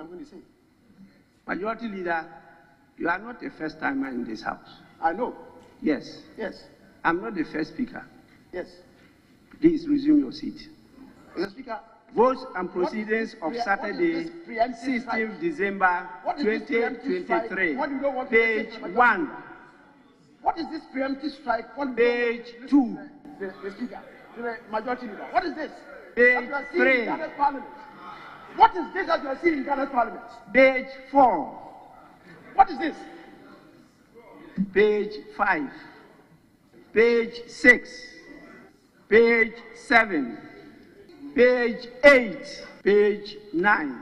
going to say. Majority Leader, you are not the first timer in this House. I know. Yes. Yes. I'm not the first speaker. Yes. Please resume your seat. Mr. Speaker, Votes and proceedings of Saturday, 16th December 2023, page 1. What is this preemptive strike? Page 2. The Speaker, the Majority Leader. What is this? Page 3. What is this that you are seeing in Ghana's Parliament? Page 4. What is this? Page 5. Page 6. Page 7. Page 8. Page 9.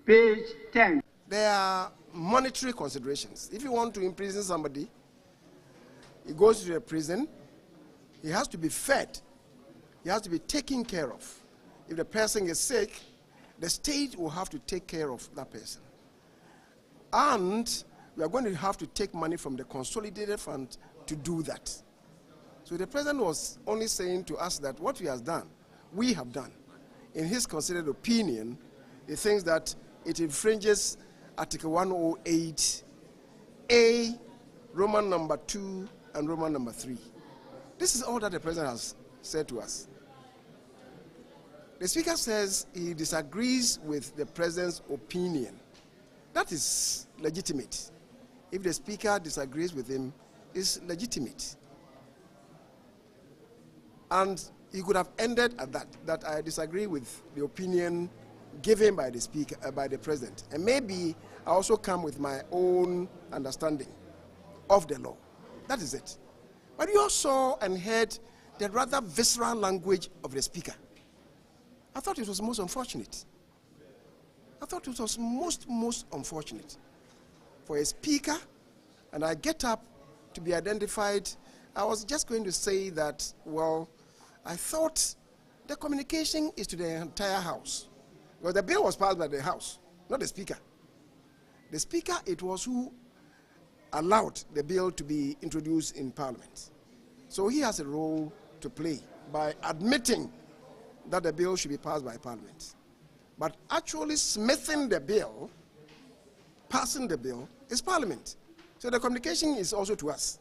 Page 10. There are monetary considerations. If you want to imprison somebody, he goes to a prison, he has to be fed, he has to be taken care of. If the person is sick, the state will have to take care of that person. And we are going to have to take money from the consolidated fund to do that. So the president was only saying to us that what we have done, we have done. In his considered opinion, he thinks that it infringes Article 108A, Roman number 2, and Roman number 3. This is all that the president has said to us. The Speaker says he disagrees with the President's opinion. That is legitimate. If the Speaker disagrees with him, it's legitimate. And he could have ended at that I disagree with the opinion given by the Speaker, by the President. And maybe I also come with my own understanding of the law. That is it. But you also saw and heard the rather visceral language of the Speaker. I thought it was most unfortunate. I thought it was most unfortunate for a Speaker, and I get up to be identified. I was just going to say that, well, I thought the communication is to the entire House. Well, the bill was passed by the House, not the Speaker. The Speaker, it was who allowed the bill to be introduced in Parliament. So he has a role to play by admitting that the bill should be passed by Parliament. But actually smithing the bill, passing the bill, is Parliament. So the communication is also to us.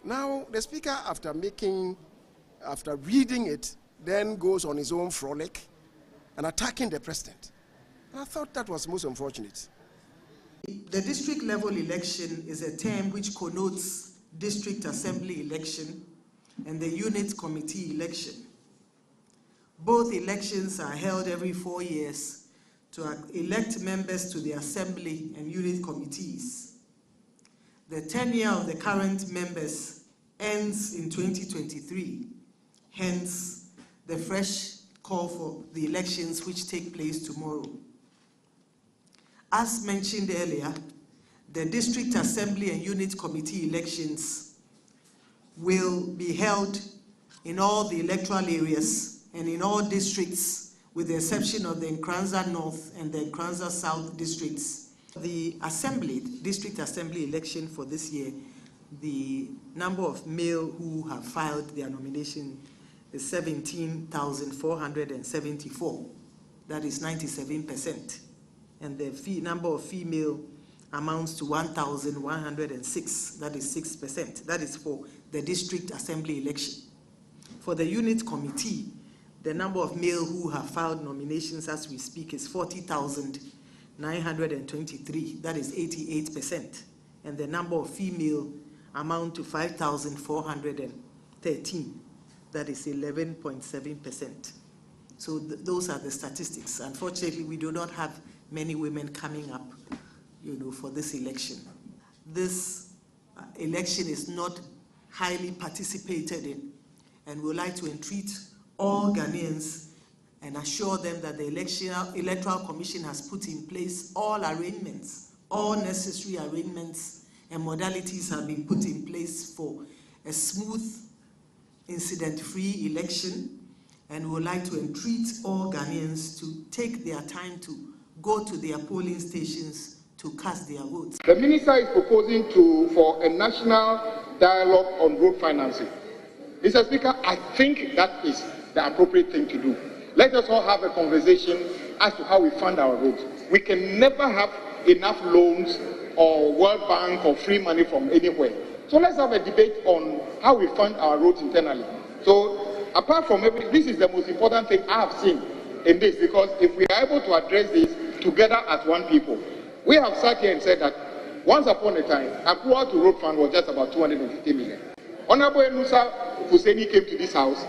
Now, the Speaker, after reading it, then goes on his own frolic and attacking the President. And I thought that was most unfortunate. The district level election is a term which connotes district assembly election and the unit committee election. Both elections are held every 4 years to elect members to the assembly and unit committees. The tenure of the current members ends in 2023, hence the fresh call for the elections which take place tomorrow. As mentioned earlier, the district assembly and unit committee elections will be held in all the electoral areas and in all districts, with the exception of the Nkranza North and the Nkranza South districts. The district assembly election for this year, the number of male who have filed their nomination is 17,474. That is 97%. And the number of female amounts to 1,106. That is 6%. That is for the district assembly election. For the unit committee, the number of male who have filed nominations as we speak is 40,923. That is 88%. And the number of female amount to 5,413. That is 11.7%. So those are the statistics. Unfortunately, we do not have many women coming up, for this election. This election is not highly participated in, and we would like to entreat all Ghanaians and assure them that the Electoral Commission has put in place all arrangements, all necessary arrangements and modalities have been put in place for a smooth, incident-free election, and we would like to entreat all Ghanaians to take their time to go to their polling stations to cast their votes. The minister is proposing for a national dialogue on road financing. Mr. Speaker, I think that is the appropriate thing to do. Let us all have a conversation as to how we fund our roads. We can never have enough loans or World Bank or free money from anywhere. So let's have a debate on how we fund our roads internally. So apart from everything, this is the most important thing I have seen in this, because if we are able to address this together as one people, we have sat here and said that once upon a time, approval to road fund was just about 250 million. Honorable Enusa Husseini came to this house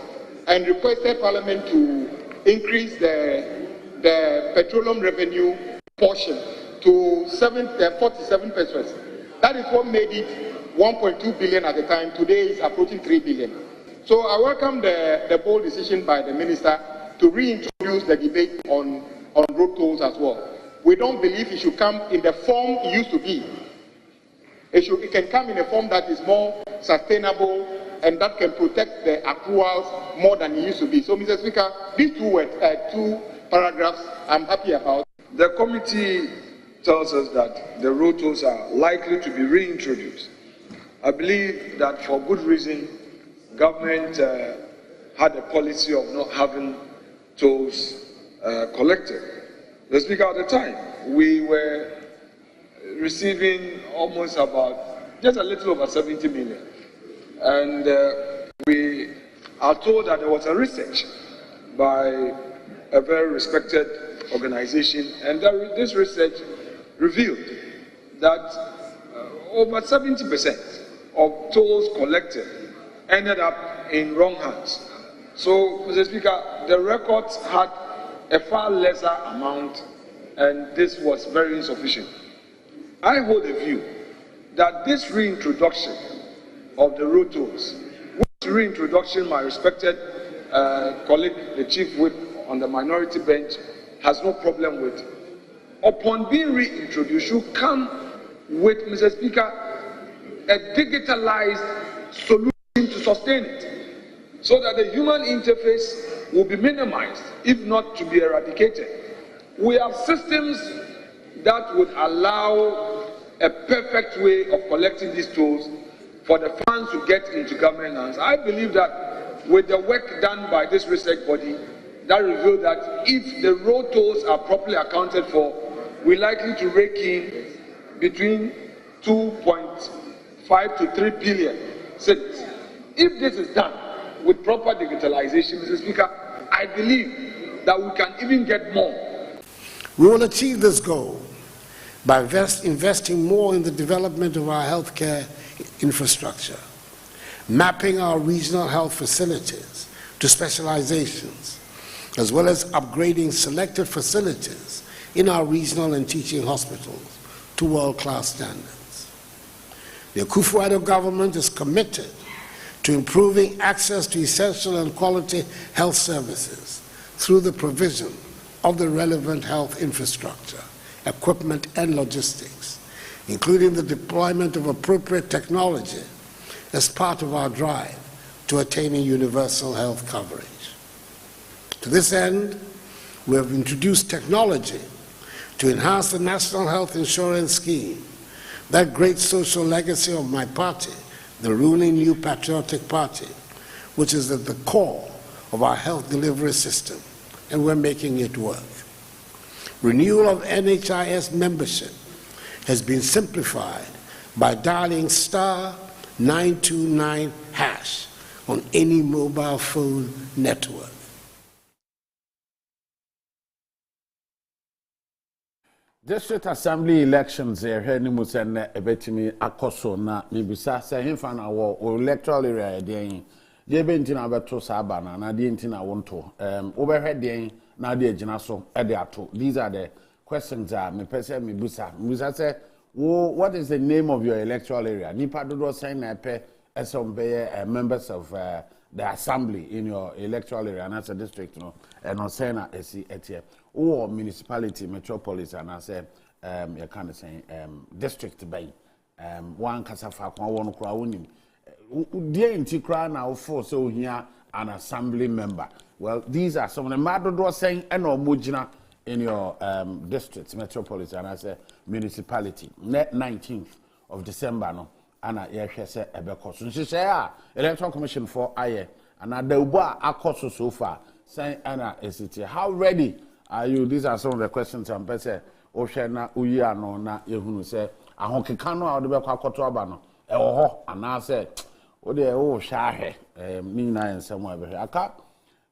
and requested Parliament to increase the petroleum revenue portion to 47%. That is what made it 1.2 billion at the time. Today it's approaching 3 billion. So I welcome the bold decision by the minister to reintroduce the debate on road tolls as well. We don't believe it should come in the form it used to be. It can come in a form that is more sustainable and that can protect the accruals more than it used to be. So, Mr. Speaker, these two paragraphs I'm happy about. The committee tells us that the road tolls are likely to be reintroduced. I believe that for good reason, government had a policy of not having tolls collected. The Speaker, at the time, we were receiving almost about just a little over 70 million. And we are told that there was a research by a very respected organization, and this research revealed that over 70% of tolls collected ended up in wrong hands. So, Mr. Speaker, the records had a far lesser amount, and this was very insufficient. I hold a view that this reintroduction of the road tolls, which reintroduction my respected colleague, the Chief Whip on the minority bench, has no problem with, upon being reintroduced, should come with, Mr. Speaker, a digitalized solution to sustain it, so that the human interface will be minimized, if not to be eradicated. We have systems that would allow a perfect way of collecting these tolls for the funds to get into government hands. I believe that with the work done by this research body, that revealed that if the road tolls are properly accounted for, we're likely to rake in between 2.5 to 3 billion cedis. If this is done with proper digitalization, Mr. Speaker, I believe that we can even get more. We will achieve this goal by investing more in the development of our healthcare infrastructure, mapping our regional health facilities to specializations, as well as upgrading selected facilities in our regional and teaching hospitals to world-class standards. The Akufo-Addo government is committed to improving access to essential and quality health services through the provision of the relevant health infrastructure, equipment, and logistics, including the deployment of appropriate technology as part of our drive to attaining universal health coverage. To this end, we have introduced technology to enhance the National Health Insurance Scheme, that great social legacy of my party, the ruling New Patriotic Party, which is at the core of our health delivery system, and we're making it work. Renewal of NHIS membership has been simplified by dialing *929# on any mobile phone network. District Assembly elections here ni musenne ebetimi akoso na mibisa se hemfa na wo electoral area den je benti na beto saba na de enti na wonto obehwe den na de agina so e de ato. These are the questions that me person mibisa say what is the name of your electoral area? Nipa dodo sign na pe esombe members of the assembly in your electoral area and as a district no and on say na esi etie or municipality, metropolis, and I say, you kind of say, district bay, one casafa, one crowning. Dear Intikra now for so here an assembly member. Well, these are some of the Maddo saying, and or Mujina in your district, metropolis, and I say, municipality. 19th of December, no, and I say, a because. She say, Electoral Commission for Aye, and I do what I so far, saying, Anna, is it how ready? These are some of the questions I'm saying. Oshena uya no na yehunu say ahonkeka no a odebe kwakoto aba no e wo ho ana say o de o hwa he ni nyina ensem abehwe aka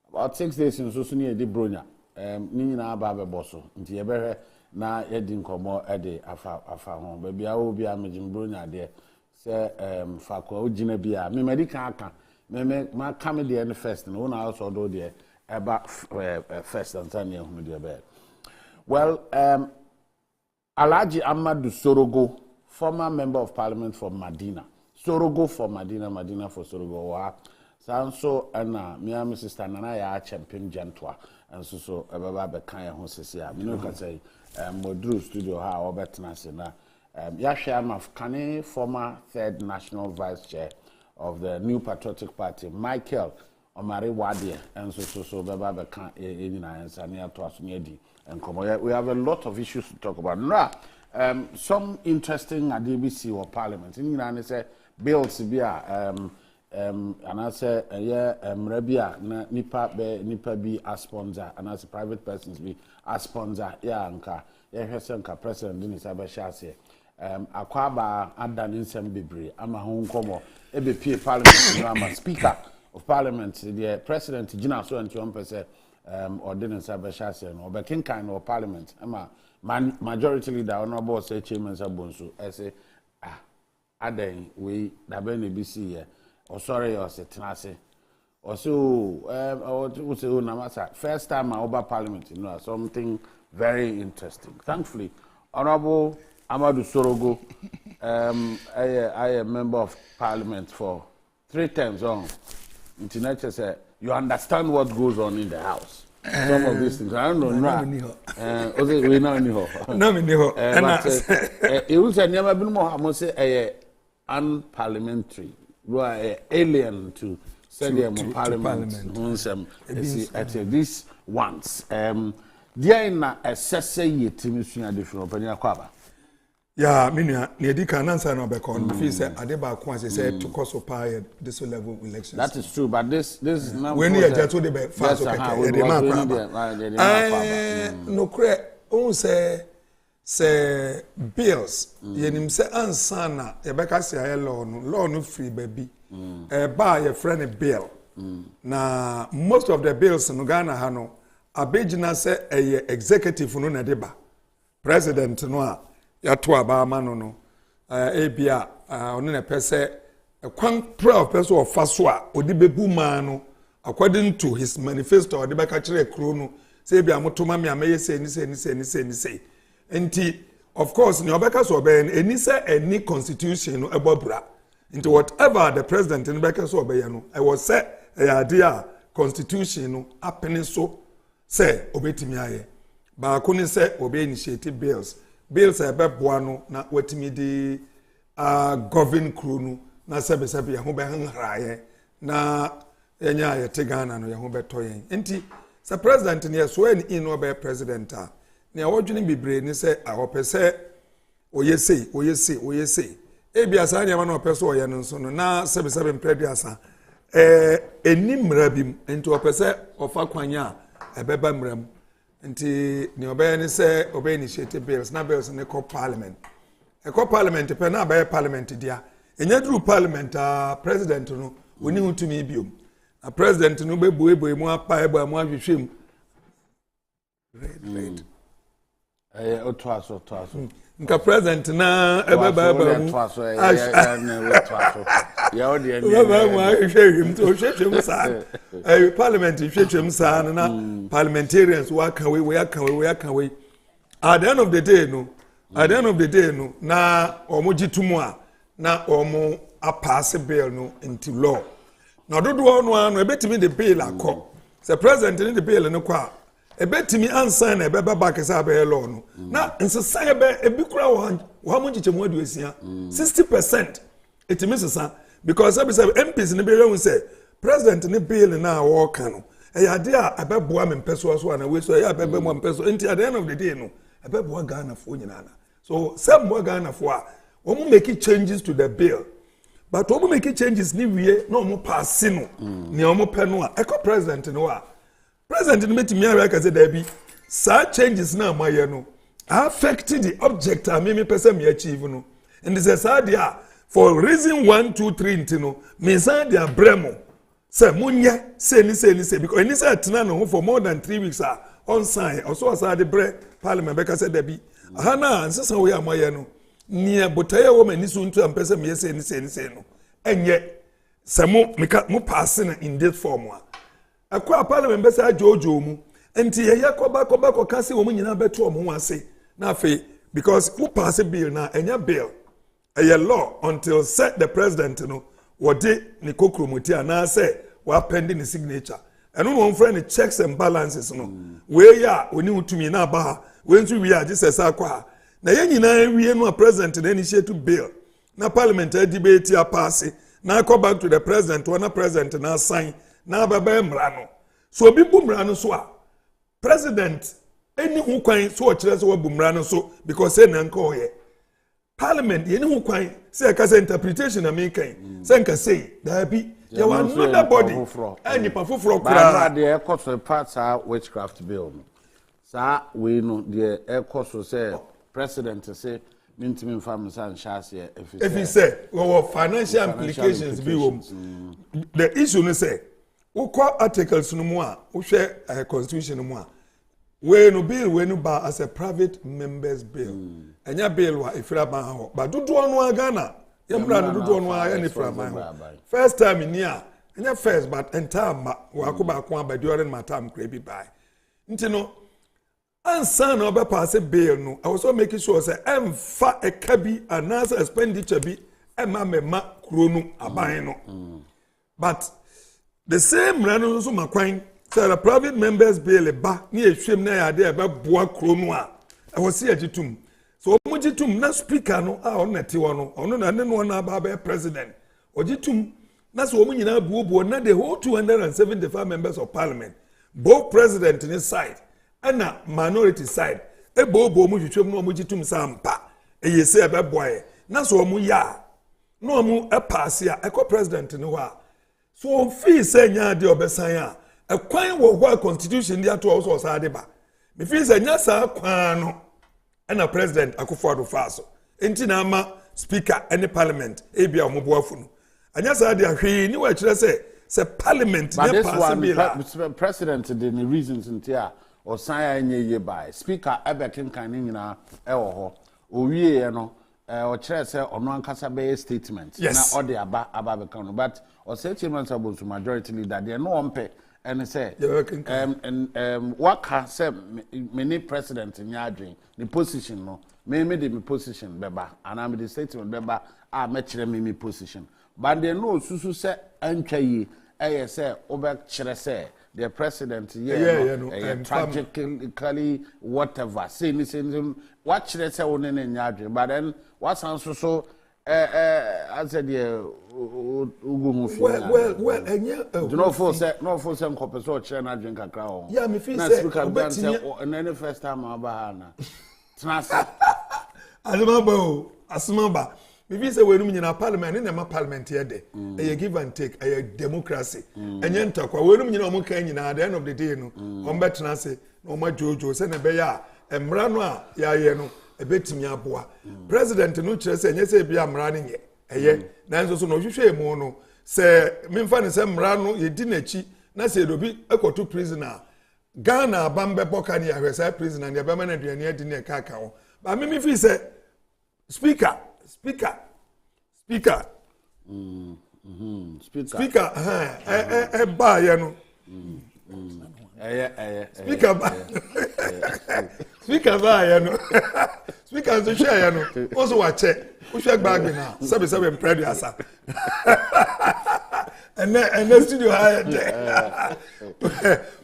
about 6 days in so ni edi bronya ni nyina aba abeboso nti yebehwe na yedi nkomo ede afa ho ba bia obi amejim bronya de say fa kwa ogina bia me medical aka me ma come there first no na also do there eba first and then yehunu de be well Alhaji Ahmadu Sorogo, former member of parliament for Madina. Sorogo for Madina, Madina for Sorogo. Wa sanso ana Miami sister nana ya champion gentwa. And so ebaba be kan ho sese a. Me no ka say modru studio ha obetna se na. Ya share of Kane, former third national vice chair of the New Patriotic Party, Michael Omari Wadie. And so baba be kan nyina ensa ne ato aso ne di. And we have a lot of issues to talk about. Now, some interesting at DBC or Parliament. In Iran, say bills be and I say Rebia nipa be a sponsor and as private persons be a sponsor. Yeah, anka yeah, president in Sabashase. Akwaba Adan in Sembibri. I'm a home como EBP Parliament. I'm a speaker of Parliament. The president Gina so and 21%. Ordinance Abashase or Bekinkan or Parliament. Majority leader, honorable say Chairman Sabunsu. I say, Adwene, we Dabeni BC here. Or sorry, or say Tenase. Or so, Namasa. First time I over Parliament, you know, something very interesting. Thankfully, Honorable Ahmadu Sorogo, I am member of Parliament for 3 terms on. Internet said, you understand what goes on in the house. Some of these things. I don't know. We know it was never been more, I must say, unparliamentary. You are alien to Parliament. This once. There in a assessing it to different opinion. Yeah, Nedi can answer no because if he said Adeba Kwanse said to cause of power this level elections. That is true, but this is not when you just told the fast no cre say bills yenim say ansana e beka say law no free baby buy a friend bill na most of the bills no Ghana ha no abegina say executive no na deba president no ya to abama no ebia onu na pese kwan pro person of faso a odi bebu ma no according to his manifesto odi beka kire kro no say ebia motoma me ameye say enti of course ni obeka so be eni say any constitution no ebobura into whatever the president in beka so be no I was say idea constitution no happen so say obetimi aye ba ko ni say obe initiate bills ebeboa no na watimi di govern crew no na sebe ya ho be hanraye na enya ya tegana no ya ho beto yen enti se president ne so en in no be president a ne awodwene bibre ni se ahopese oyese ebia sa nya ma no opese oye no so no na sebe mpreduasa eni mrabim enti opese ofa kwanya ebeba mram nti ni obey ni say obey initiate bills na bills ne call parliament e call parliament pe na obey parliament dia enya dru parliament president no oni hutumi biom a president no be boe mu apa eba mu ahwehwem red otwaso nka president na ebeba mu ya odi en mu ahwehwem to hwehwem sa parliament hwehwem sa na parliamentarians we can we at the end of the day no na omogitumu a na omo pass bill no into law na dodo no anu ebetimi the bill akọ the president in the bill no kwa ebetimi ansan na ebeba back say abel law no na nsesa ebikura wo mogichemu aduasia 60% etimi sesa because MPs ne be rehu say president ne bill na wo kan no eyade abeboa mempeso so na we so ya abebemo mempeso enti at the end of the day no abeboa Ghana fo nyina na so some more Ghana fo a omo make changes to the bill but omo make changes ni wie na omo pass no ni omo pe no a eco president no a president no metimi area ka say da bi such changes now my no affected the object I me person me achieve no and this is idea for reason 1 2 3 ntino me say dia bremo say munye say because any say tena no for more than 3 weeks on sign also as the bre parliament beka say dabi hana nsesa we amaye no nia botaye wo mani so ntu ampese me say no enye say mo pass in this form akwa parliament be say ajojo mu enti ye koba kasi wo nyina beto wo ho ase na fe because who pass a bill na enya bill a law until set the president no wode ni kokromuti ana say we pending the signature and no one friend checks and balances no we ya oni utumi na ba we ntu we ya just akwa na ye nyina wie no president na initiate bill na parliament debate ya pass na go back to the president one president na sign na baba mra no so obi bu mra no so a president any who kwan so kire so wabu mra no so because say na nka oye parliament any who kwan say ka say interpretation na me kan say nka say da bi there was another body any pafufro kra the air cost parts are witchcraft bill sa we know the air cost say president say mintimi family san shase if he say well financial implications be the issue no say we call articles no mu a we share constitution no mu a we no bill we no ba as a private members bill enya bill wa ifira ban ho but dudu onu agana yemra no dudu onu aya ni ifira ban ho first time in here enya first but entire wa ko ba ko aba during my time kra bi bai ntino ansa na oba pass bill no I was also making sure say emfa a kabi another expenditure bi ema mema kro no aban no but the same rano so makwan say the private members bill ba ni ehwem na ya de ba boa kro no a I was see agitum so omugitum na speaker no a on nete wono ono na ne no na ba president ogitum na so omunyina buobuo na the whole 275 members of parliament both president in his side and a minority side e bobo omuhwehwem no omugitum sampa e yese e be boy na so omu ya no omu e pass ya e ko president ni ho a so fee say nya de obesan a e kwan wo ho constitution dia to also sa de ba me fee say nya sa kwan no and a president akufo faso enti na ama speaker any parliament e bia omoboafo no anya sa de ahwe ni wa kire say parliament ne pass bill president the reasons ntia or sign ye by speaker Ebekin kan nyina e wo ho owie no o kire say ono ankasa be statement na all the aba be kan but or statement about majority leader they no ompe and say waka say many president nya Adwene the position no me the position beba and am the statement beba me kire me position but they know susu say antwa yi e say oba kire say the president tragically whatever say what should I say on Adwene but then what sounds so I said well no for some compensation China drink a crown yeah me feel say and any first time abahana trans asmaba me feel say we no nyina parliament na ma parliament here dey e give and take e democracy enye ntakwa we no nyina o kan nyina at the end of the day no on betena say no ma jojo say na be ya emra no a ya ye no ebetimi aboa president no kire say enye say bia emra no ye eye na nso so no hwehwe mu no say memfa ne say emra no ye di nachi na say dobi ekoto prisoner Ghana bambe boka ni ya say prisoner ne be ma na duane adi ne ka ka ho ba me feel say speaker speaker ba ya no speaker ba speaker ba ya no speaker so share ya no also wa che o hwe bag na sabe impressed asa and studio hire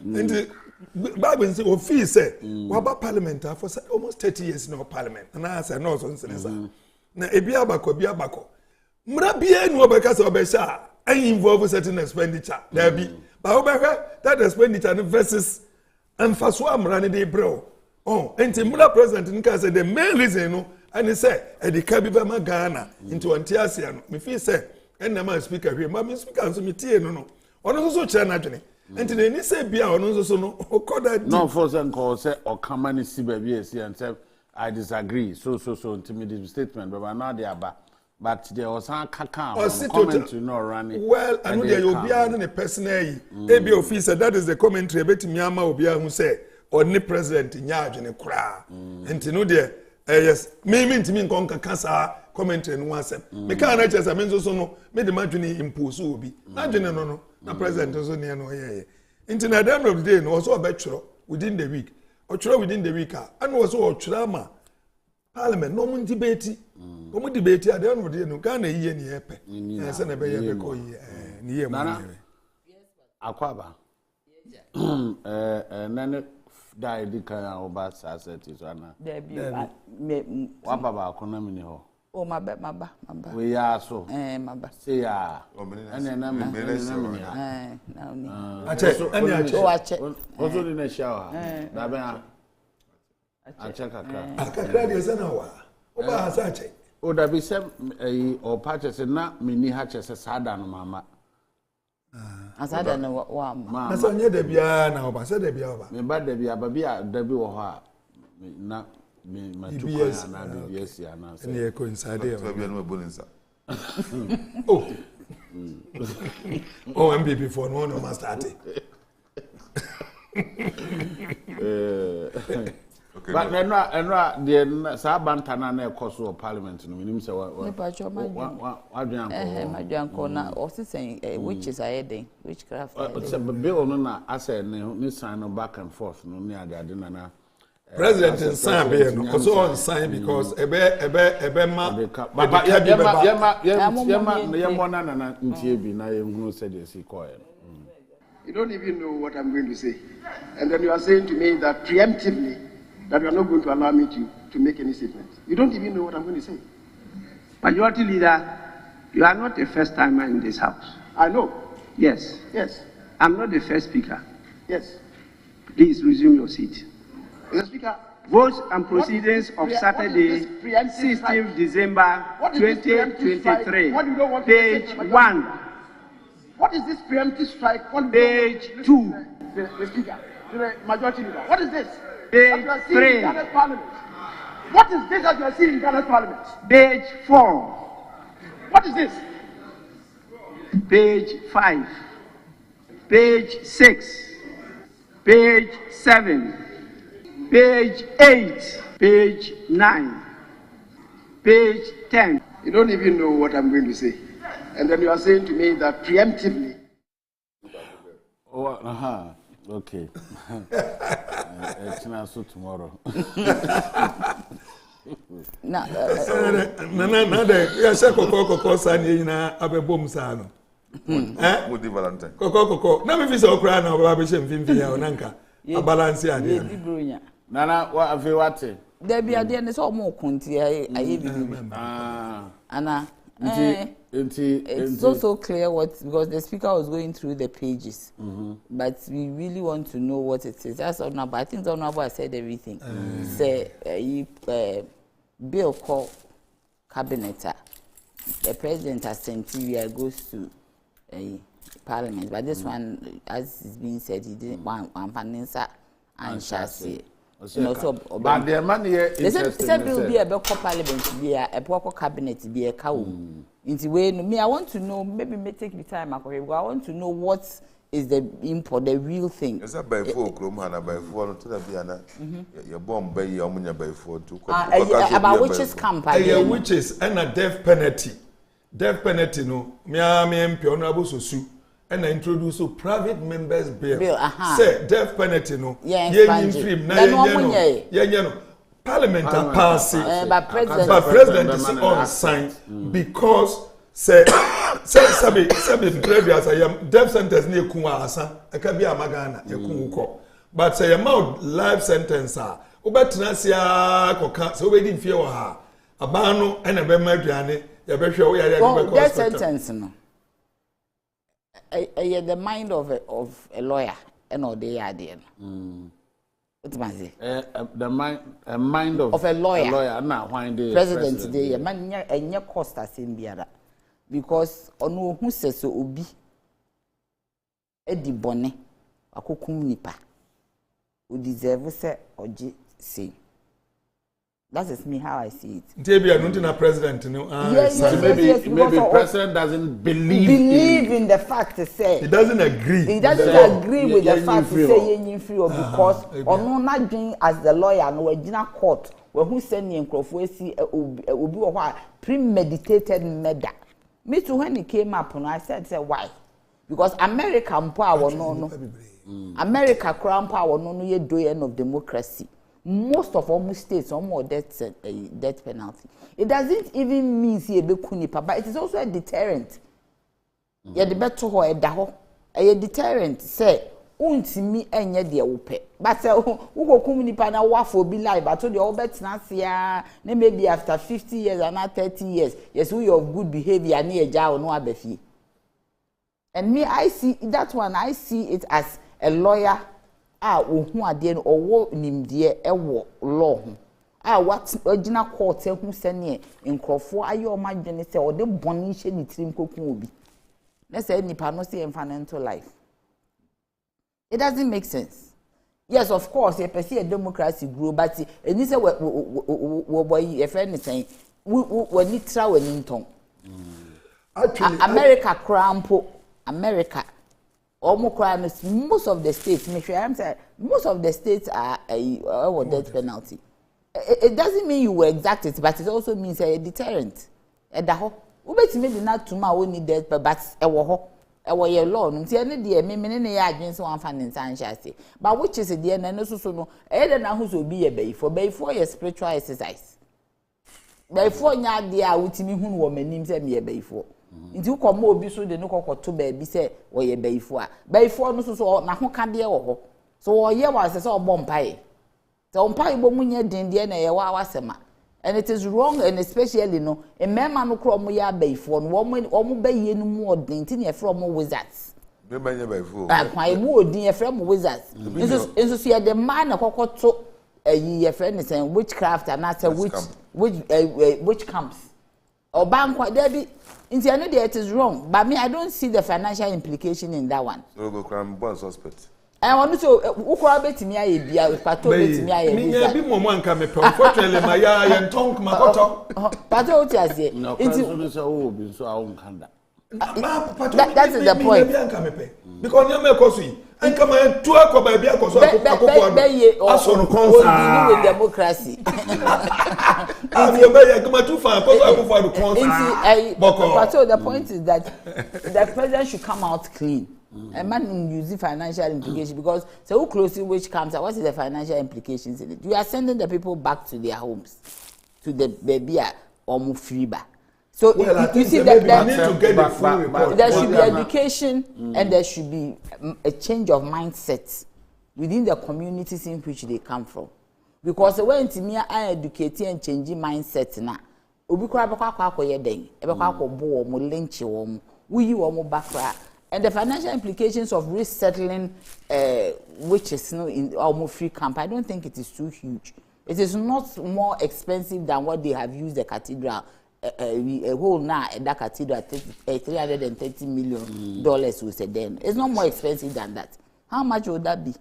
and Bible say office say waba parliament for almost 30 years no parliament and I say no so nsenesa na ebi abako mra bia nu obeka say obesha and involve certain expenditure there be but obeka that expenditure versus and for so amra ne dey bro enti mra president nka say the main reason no and he say e dey ka bi ba Ghana into antiasia no me feel say and na man speaker here ma me speaker so me tie no ono so kire na Adwene And today, ni say bia ono so no okoda. No for some call say or come and see baby and say I disagree. So intimidating statement, but now they are but there was a comment you know running. Well, I know there will be a personal AB officer. That is the commentary about Miyama Obia who say or ni president in Yaj and a cra. And to know there, yes, me to me cancer commentary and one step. Me can't just a men's also no made the imagine impulse will be. Imagine no, the president also near no yeah. Into at the end of the day, also a bachelor within the week, or within the week, and also a trauma. Parliament, no one debate. No one debate at the end of the day, no can a year near pay. Yes, and a baby call ye Nana Aquaba. None died the kind of bus asset is Anna. There be what about economy? Oh, my bad. We are so. My bad. Say, and then I'm I check. Also in a shower. I check a car. Oh, that be some or patches and not mini hatches a sadan, mamma. As I don't know what one. That's on your debut now, but said debut. Me bad debut, debut or her. Not me, my 2 years and BBS, and I coincide there. Oh, MPP for one of my starting. Okay, but the Sabantana na ekoso of parliament no minim say what na o se saying which is ahead witchcraft it's a bill no na asay ne sign no back and forth no ne ade na president sign be no also on sign because ebe ma but yema na ntie bi na yehunu say dey see call. You don't even know what I'm going to say, and then you are saying to me that preemptively that you are not going to allow me to make any statements. You don't even know what I'm going to say. Majority Leader, you are not the first timer in this house. I know. Yes. Yes. I'm not the first speaker. Yes. Please resume your seat. Mr. Speaker, votes and proceedings of Saturday, 16th December 2023, page 1. What is this preemptive strike? Page 2. The Speaker, the Majority Leader, what is this? Page 3. What is this that you are seeing in Ghana's Parliament? Page 4. What is this? Page 5. Page 6. Page 7. Page 8. Page 9. Page 10. You don't even know what I'm going to say. And then you are saying to me that preemptively. Oh, okay. It's not so tomorrow. Na ya se kokoko sani na abebom sa no. Mo di Valentine. Kokoko. Na me fi se okra na oba be she mfimfi ya onanka. A balance ya de. Nana wa afi wate. There be ade ne so mo kunti aye bibi. Ana it's so clear because the speaker was going through the pages, but we really want to know what it is. That's all. But I think Honorable has said everything. Say bill called cabinet. The president has sent it goes to Parliament, but this one, as is being said, he didn't want Paninsa and Shasi. But the money here is said will be a Parliament, be a proper cabinet, be a cow. Me, I want to know, maybe may take the time, I want to know what is the import, the real thing. Is that by 4 Kromana by 4 to the Biana? Your bomb by Yamunia by 4 to about witches camp. Witches and a death penalty. Death penalty, no, me MP Honorable Owusu, and I introduce a private members bill. Say death penalty, no, Parliament are passing, but President is on sign because say previous I am death sentence near Kuasa, I can be a Magana, a Kunko, but say amount life sentence are Ubetrasia Coca, so we didn't fear her. A bano and a Bemadiani, a better way I death sentence. No, the mind of a lawyer, and all the idea. What's my say? The mind of a lawyer. Now, why the president today, man, and your cost as in Biara. Because on who says so, Obi Eddie Bonnet, akokum nipa o deserve say oje say. That is me how I see it. Maybe president maybe president doesn't believe in the fact to say he doesn't agree. He doesn't agree with the fact to say yenyin free because ono na dwen as the lawyer no wagina court we who send nkrofo esi obi wo ho premeditated murder. Me too when he came up and I said say why? Because America mpo awo no America crown power no ye do end of democracy. Most of almost states more death penalty. It doesn't even mean see a bekunipa, but it is also a deterrent. Yeah, the better ho e da ho. A deterrent say untimi enye de wope. But say who go kunipa na wafo be lie but to the obetina sia na maybe after 50 years and not 30 years. Yes, we of good behavior na eja no abefi. And me I see that one I see it as a lawyer ohu ade no owo nimde ewo law ho what original court hu sene nkrofo aye o madwene se o de boni hye ni tirim kokun obi na say nipa no say environmental life. It doesn't make sense. Yes, of course you perceive a democracy grow but eni say we boy e friend saying we need tra we nton America crampo America most of the states, most of the states are a death penalty. It doesn't mean you will exact it, but it also means a deterrent. But death, law. But which is the end, and also no, who's will be a bay for a spiritual exercise. Before ya dear, with me who woman names me a bay for. Into come obi so de no kokoto baby say oye bayifo no so na ho ka de wo so oye was say obom pai so ompai bo munye dende na ye wa wasema and it is wrong and especially no e mema no kro mo ya bayifo no omo baye no mu odin ti ne from wizards me banye bayifo kwai mu odin ye from wizards so so the man na kokoto ye friend say witchcraft and na say which camps or bank there be it is wrong, but me I don't see the financial implication in that one. So go crime one suspect. I want to ukura betimi aye bia Pato betimi aye bia. Me bi mo anka me pe unfortunately my ya tonk makoto. Pato oti ase. No, so obi so awon kanda. That is the point. Because you make us see. And come and two akoba bia koso akoko aso no konsa with democracy. So the point is that the president should come out clean. A man using financial implications because so closely which comes what is the financial implications in it? You are sending the people back to their homes, to the baby or mufriba. So you see that there should be education and there should be a change of mindset within the communities in which they come from. Because when me I educate and change mindset na obi kwa akwa yeden ebekwa akobo mo lynch wo wuyi wo mo bakra and the financial implications of resettling which is in almost free camp I don't think it is too huge. It is not more expensive than what they have used the cathedral a whole now that cathedral $330 million was said then. It's not more expensive than that. How much would that be?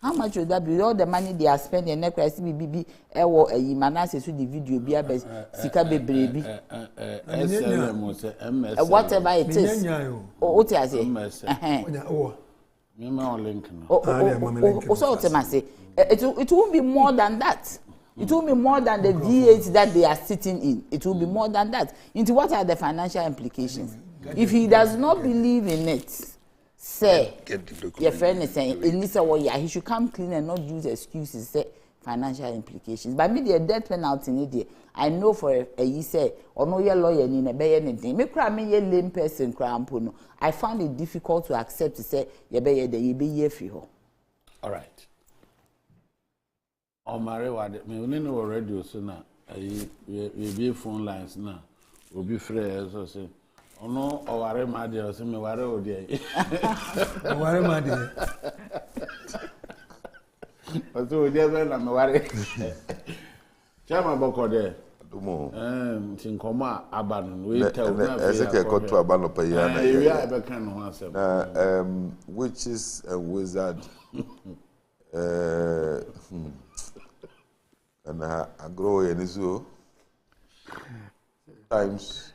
How much would that be? All the money they are spending, BB, Manasseh to the video, Sika baby, whatever it is. What I say? It will be more than that. It will be more than the V8 that they are sitting in. It will be more than that. Into what are the financial implications? If he does not believe in it, say, your friend is saying, he should come clean and not use excuses, say, financial implications. But me, the death penalty, I know for a year, say, or no, your lawyer in a bay anything. Make cry me a lame person, crampono. I found it difficult to accept to say, you be ye free. All right. O mare wade me oni no radio so na we be phone lines na obi frɛ so say ono o ware ma de so me ware o de o ware ma de o so o de be na me ware chama boko de Mo. Tinkoma Aban, we tell witches and wizard. And I grow in Isu. Times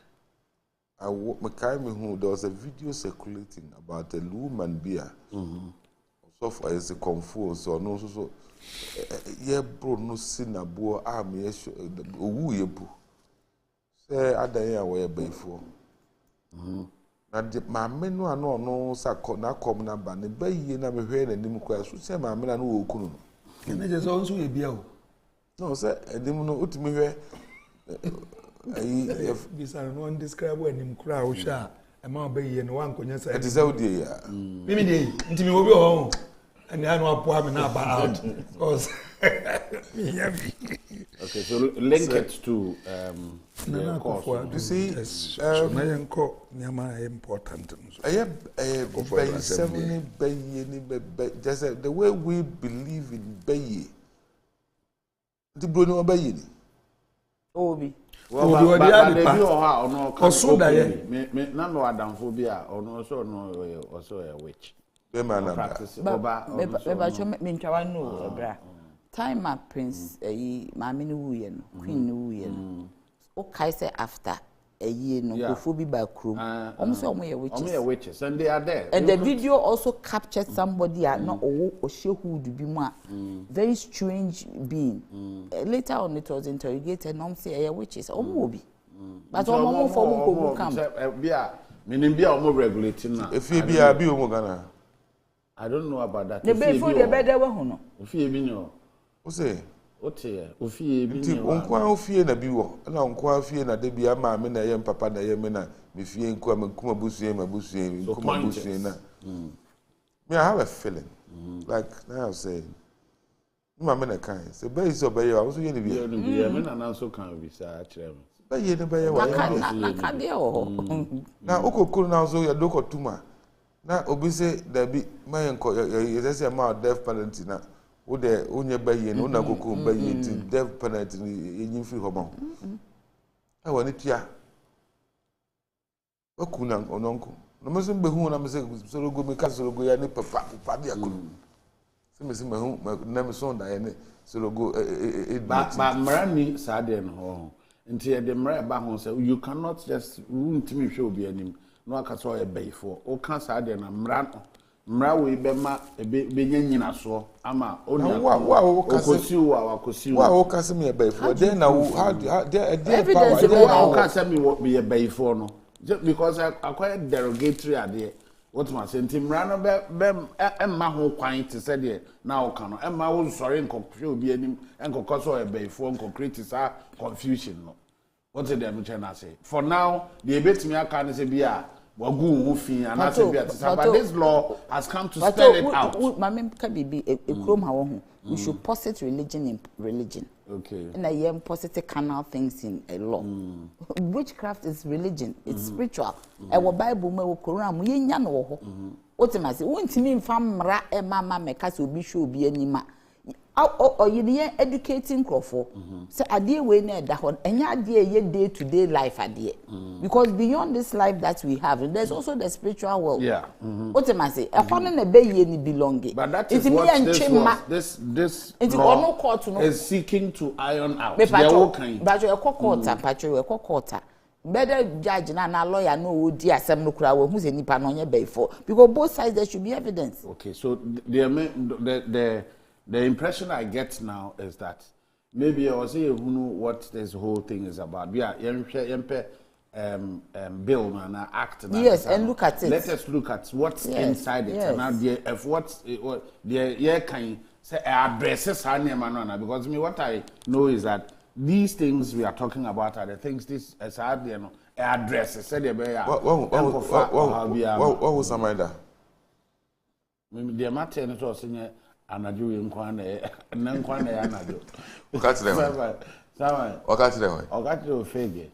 I who there was a video circulating about a woman beer. So far as a confused or no so. Yeah, bro, no sin a boy army. Woo ye boo. Say, Adjei away before. My men no, Sako, na come na ban, and bay ye never heard a name question. Say, my men who couldn't. And it is also a beer. No, sir, I didn't know what me here. This are no one describe when him crowd shot. A man bay and one could say, it is out there. Mimi, into me will be home. And I know I'm not out. Because. Okay, so link it to the course. You see, important. I have just the way we believe in Baye. The Bruno Baye. Obi. Well, but they do or no, also that none of Adam phobia or no, also a witch. Practice. Time at Prince Mammy Wuyen, Queen Wuyen. Okay, say after a year, no phobia by crew. Almost all my witches, and they are there. And the video also captured somebody not or she who would be more very strange being. Later on, it was interrogated, and say witches or movie. But almost for come. Meaning, be more regulating now. If you be a Biomogana. I don't know about that. The bed for the bed, they were no. If you know, who say, Ote, Ufi, Unqua fear na biwo, and Unqua fear na debia mamma, and I am papa, and I am in a Miffy and Kumabusi, Mabusi, Kumabusi. May I have a feeling like now saying, Mamma kind, say, base obey you, I was going to be a man, and also can't be such. But you never now, Oko could now so your local tuma. Now, Obise, there be my uncle, there's a amount death penalty now. Wo de onye bayi no na koko bayi ti death penalty yin free hobo e woni tia okuna ononko no meso mbehu na mese sorogo me ka sorogo ya ni papa dia ko se me hu na me so da ya ni sorogo ba mrani sade no ho nti e de mra ba ho say you cannot just ntimi hwe obi anim no aka so e bayi fo o kan sade na mra no mra we be ma be nyanyina so ama onya wa o kase me be for then na how there evidence o kase me be be for no just because I derogatory ade what ma say ntimra no be emma ho kwan te say de na o kan no emma wo sori nkokwe obi anim enkokoso e be for create sa confusion no what they am trying to say for now the ebetimi aka no say bia wagu fi and I say but this law has come to spell it out. Mama can be a chrome how we should posit religion in religion. Okay. And I am posit carnal things in a law. Witchcraft is religion, it's spiritual. Our Bible me Quran we nya no ho. Ultimately, wontimi mfam mra e mama meka se obi hwe obi anima. Or you educating crofo. Say adie we na da ho enya adie ye day to day life adie. Because beyond this life that we have, there's also the spiritual world. Yeah. Ultimately, e hono na be ye ni belonging. But that is what this law is seeking to iron out. But you court. Better judge na lawyer no odi asem no kura wo hu se nipa no nye be for because both sides there should be evidence. Okay, so the impression I get now is that maybe I was saying who know what this whole thing is about. Yeah, bill and act. Yes, and look at it. Let us look at what's inside it. And now if what's the can say addresses because me what I know is that these things we are talking about are the things this as addresses. Say the what was some other? Maybe the matter is also Adjei nkwane ya Adjei. Okati dem. Sawa. Okati dem. Okati ofege.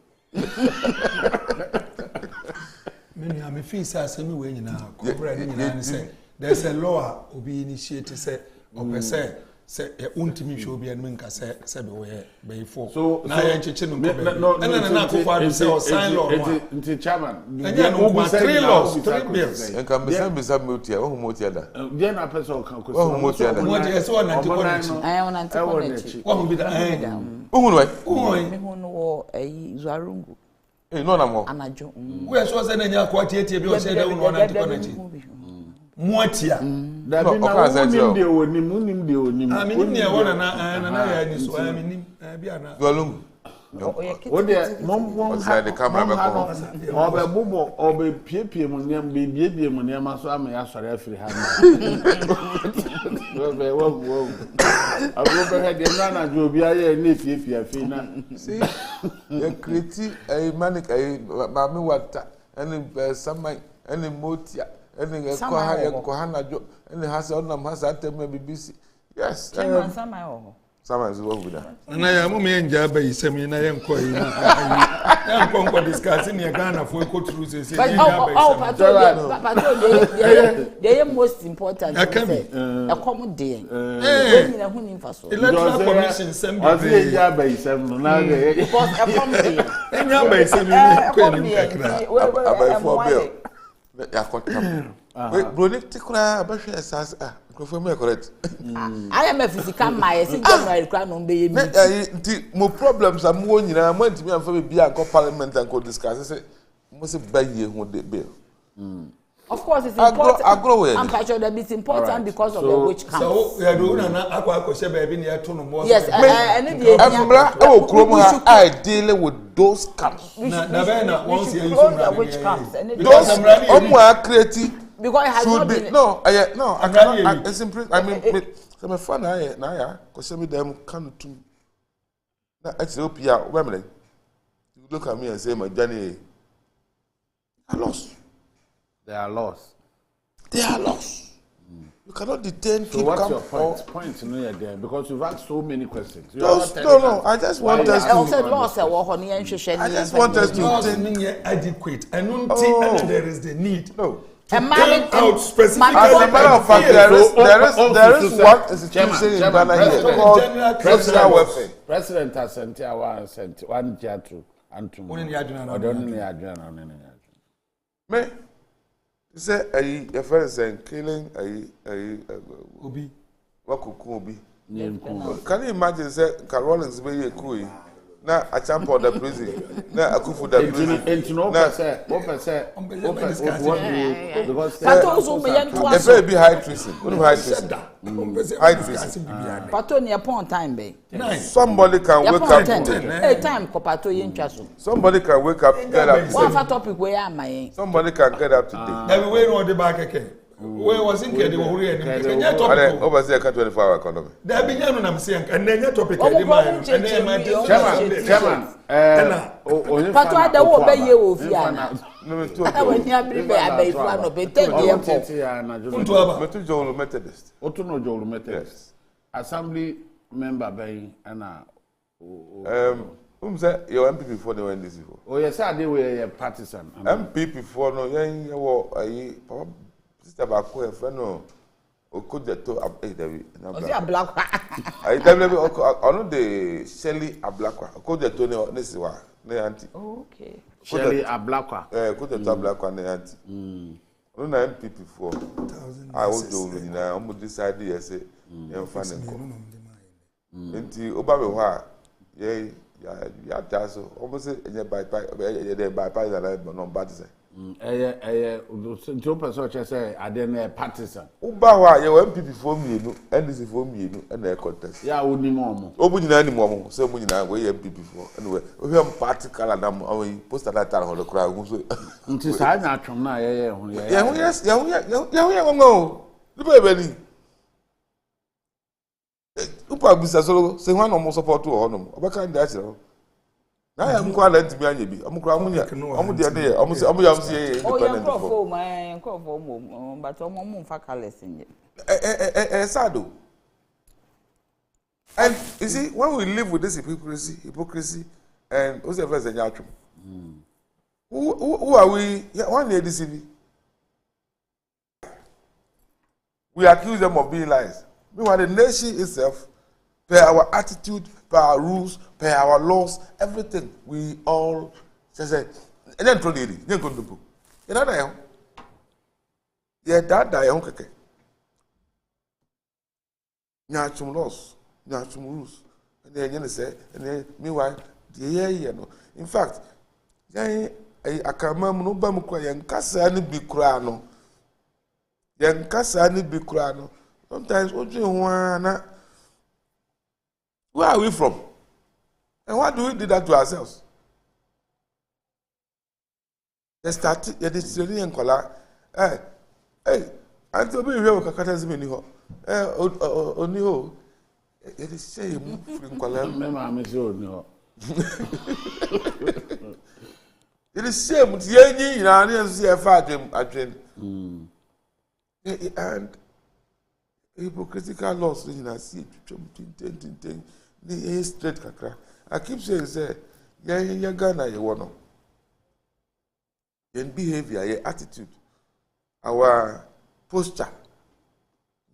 Many am fees as me we nyina. Corporate nyina say there's a law obi initiate say or say say untimi show be and nka say be we for so na ya ncheche no na akofo say sign law nti chairman no 3 laws 3 bills nka mbesa motia wo motia da je na person kan ko wo motia da motia so na ti konachi na ti konachi wo bi da uhunu me hunu wo zuarungu no na mo anajo we so say na nya kwa tie bi o say da wo na ti konachi motia da bi na unim de onim minim ne wona na ya ni so minim bi ana golungu o de mom ha the camera be ko obe bubo obe piepie mu nyam be biebie mu nyam so ama ya sore afiri ha no be wo agobe ha de na jo bi aye na piepie afi na see you create a manic a mami wata and samai and motia and ko ha na jo and has on nam has atem BBC yes samai o sama is what we da na ya mu me nja ba isem na ye nko yi na nko discuss ni Ghana for ko true say say nja ba isem Pato the most important e come dey we na hu ni faso electoral commission sem bi nja ba isem no na because e come dey nja ba isem ni ko ni kakra about for bill ya ko tam we broni tikura ba hwe esas for me correct I am a physical my January crown on be me mo problems am wo nyina mo ntimi am fa be bia ko parliament and ko discuss say mo se baye hu de bill of course it's important I'm sure that it's important because of the witch camp so ya do na akwa she ba bi na to no mo yes and the amra o krom ha I deal with those camps na be na once you the witch camps those omo create because it has not been no I cannot it's simple I mean so my fan na ya ko se me dem kan tu na Ethiopia o you look at me and say my journey they are lost you cannot detain so what's your point no you there because you've asked so many questions no I just want us to I just want us to adequate and until there is the need out specifically. As a matter of fact, there is one institution in Ghana here called social welfare. President has sent one theatre and me say a first and killing Obi Kwaku Obi. Can you imagine say Carolins be a coup? Na a champ of the prison. Na akufu the prison. Because Pato be high treason. High treason. High treason. Pato near upon time be. Somebody can wake up today. Time ko Pato yin somebody can wake up get up. One topic where am I? Somebody can get up today. Everywhere no the back again. Where was in the worry and topic over there 24-hour economy. There be no am saying and then your topic and then my chairman Pato da wo be ye wo fi ana I when you be abey for no be 10 year for Metu Jolu Methodist Otuno Jolu Methodist assembly member be na say your MP before they went this before. Oh yes I dey we partisan MP before no yen wo ayi papa sister Kwaku e fe no Okojeto David na Ablakwa I David ono de Shelly Ablakwa Okojeto ne siwa ne auntie okay Shelly Ablakwa Okojeto Ablakwa ne auntie ono na MP before I wo do lu na omo decide yes e fa ne ko enti oba be ho a ye ya taso omo se enye bypass na no partisan two person say Adwene partisan uba ho a ye MPP for mienu NDC for mienu na e contest ya onimo omo obu nyina ni mo se mu nyina we MPP for anyway we am party kala na mo poster na tar ho le kura hu so nti sa nya atwom na ye hu ye hu ngo ni bebe ni upa bisa solo se hu na mo support ho no obaka ndi a kire na ya mkwa na ntimi anya bi omukura amunya omudi ade omu ya msi ye independent for mo but omo mo fa kales nje sado and you see when we live with this hypocrisy and who's the first anya atwom who are we one ADCB we accuse them of being lies Meanwhile, the nation itself, per our attitude, per our rules, per our laws, everything, we all say, and then told you, you're going to do. You know, yeah, that I am okay. Nyachum laws, nyachum rules. And then you say, and then meanwhile, you know. In fact, I can't remember no bamukwa yankasa ni bikurano. Yankasa ni bikurano. Sometimes where are we from? And why do we do that to ourselves? They started, they did and kola. Hey, I'm to be here with Kakata's miniho. Oniho. It is shame from kola. It is shame with Yenny in our near see a father Adwene. And hypocritical laws in our seat, the straight kakra. I keep saying, say, yeah, Ghana, you want your behavior, your attitude, our posture.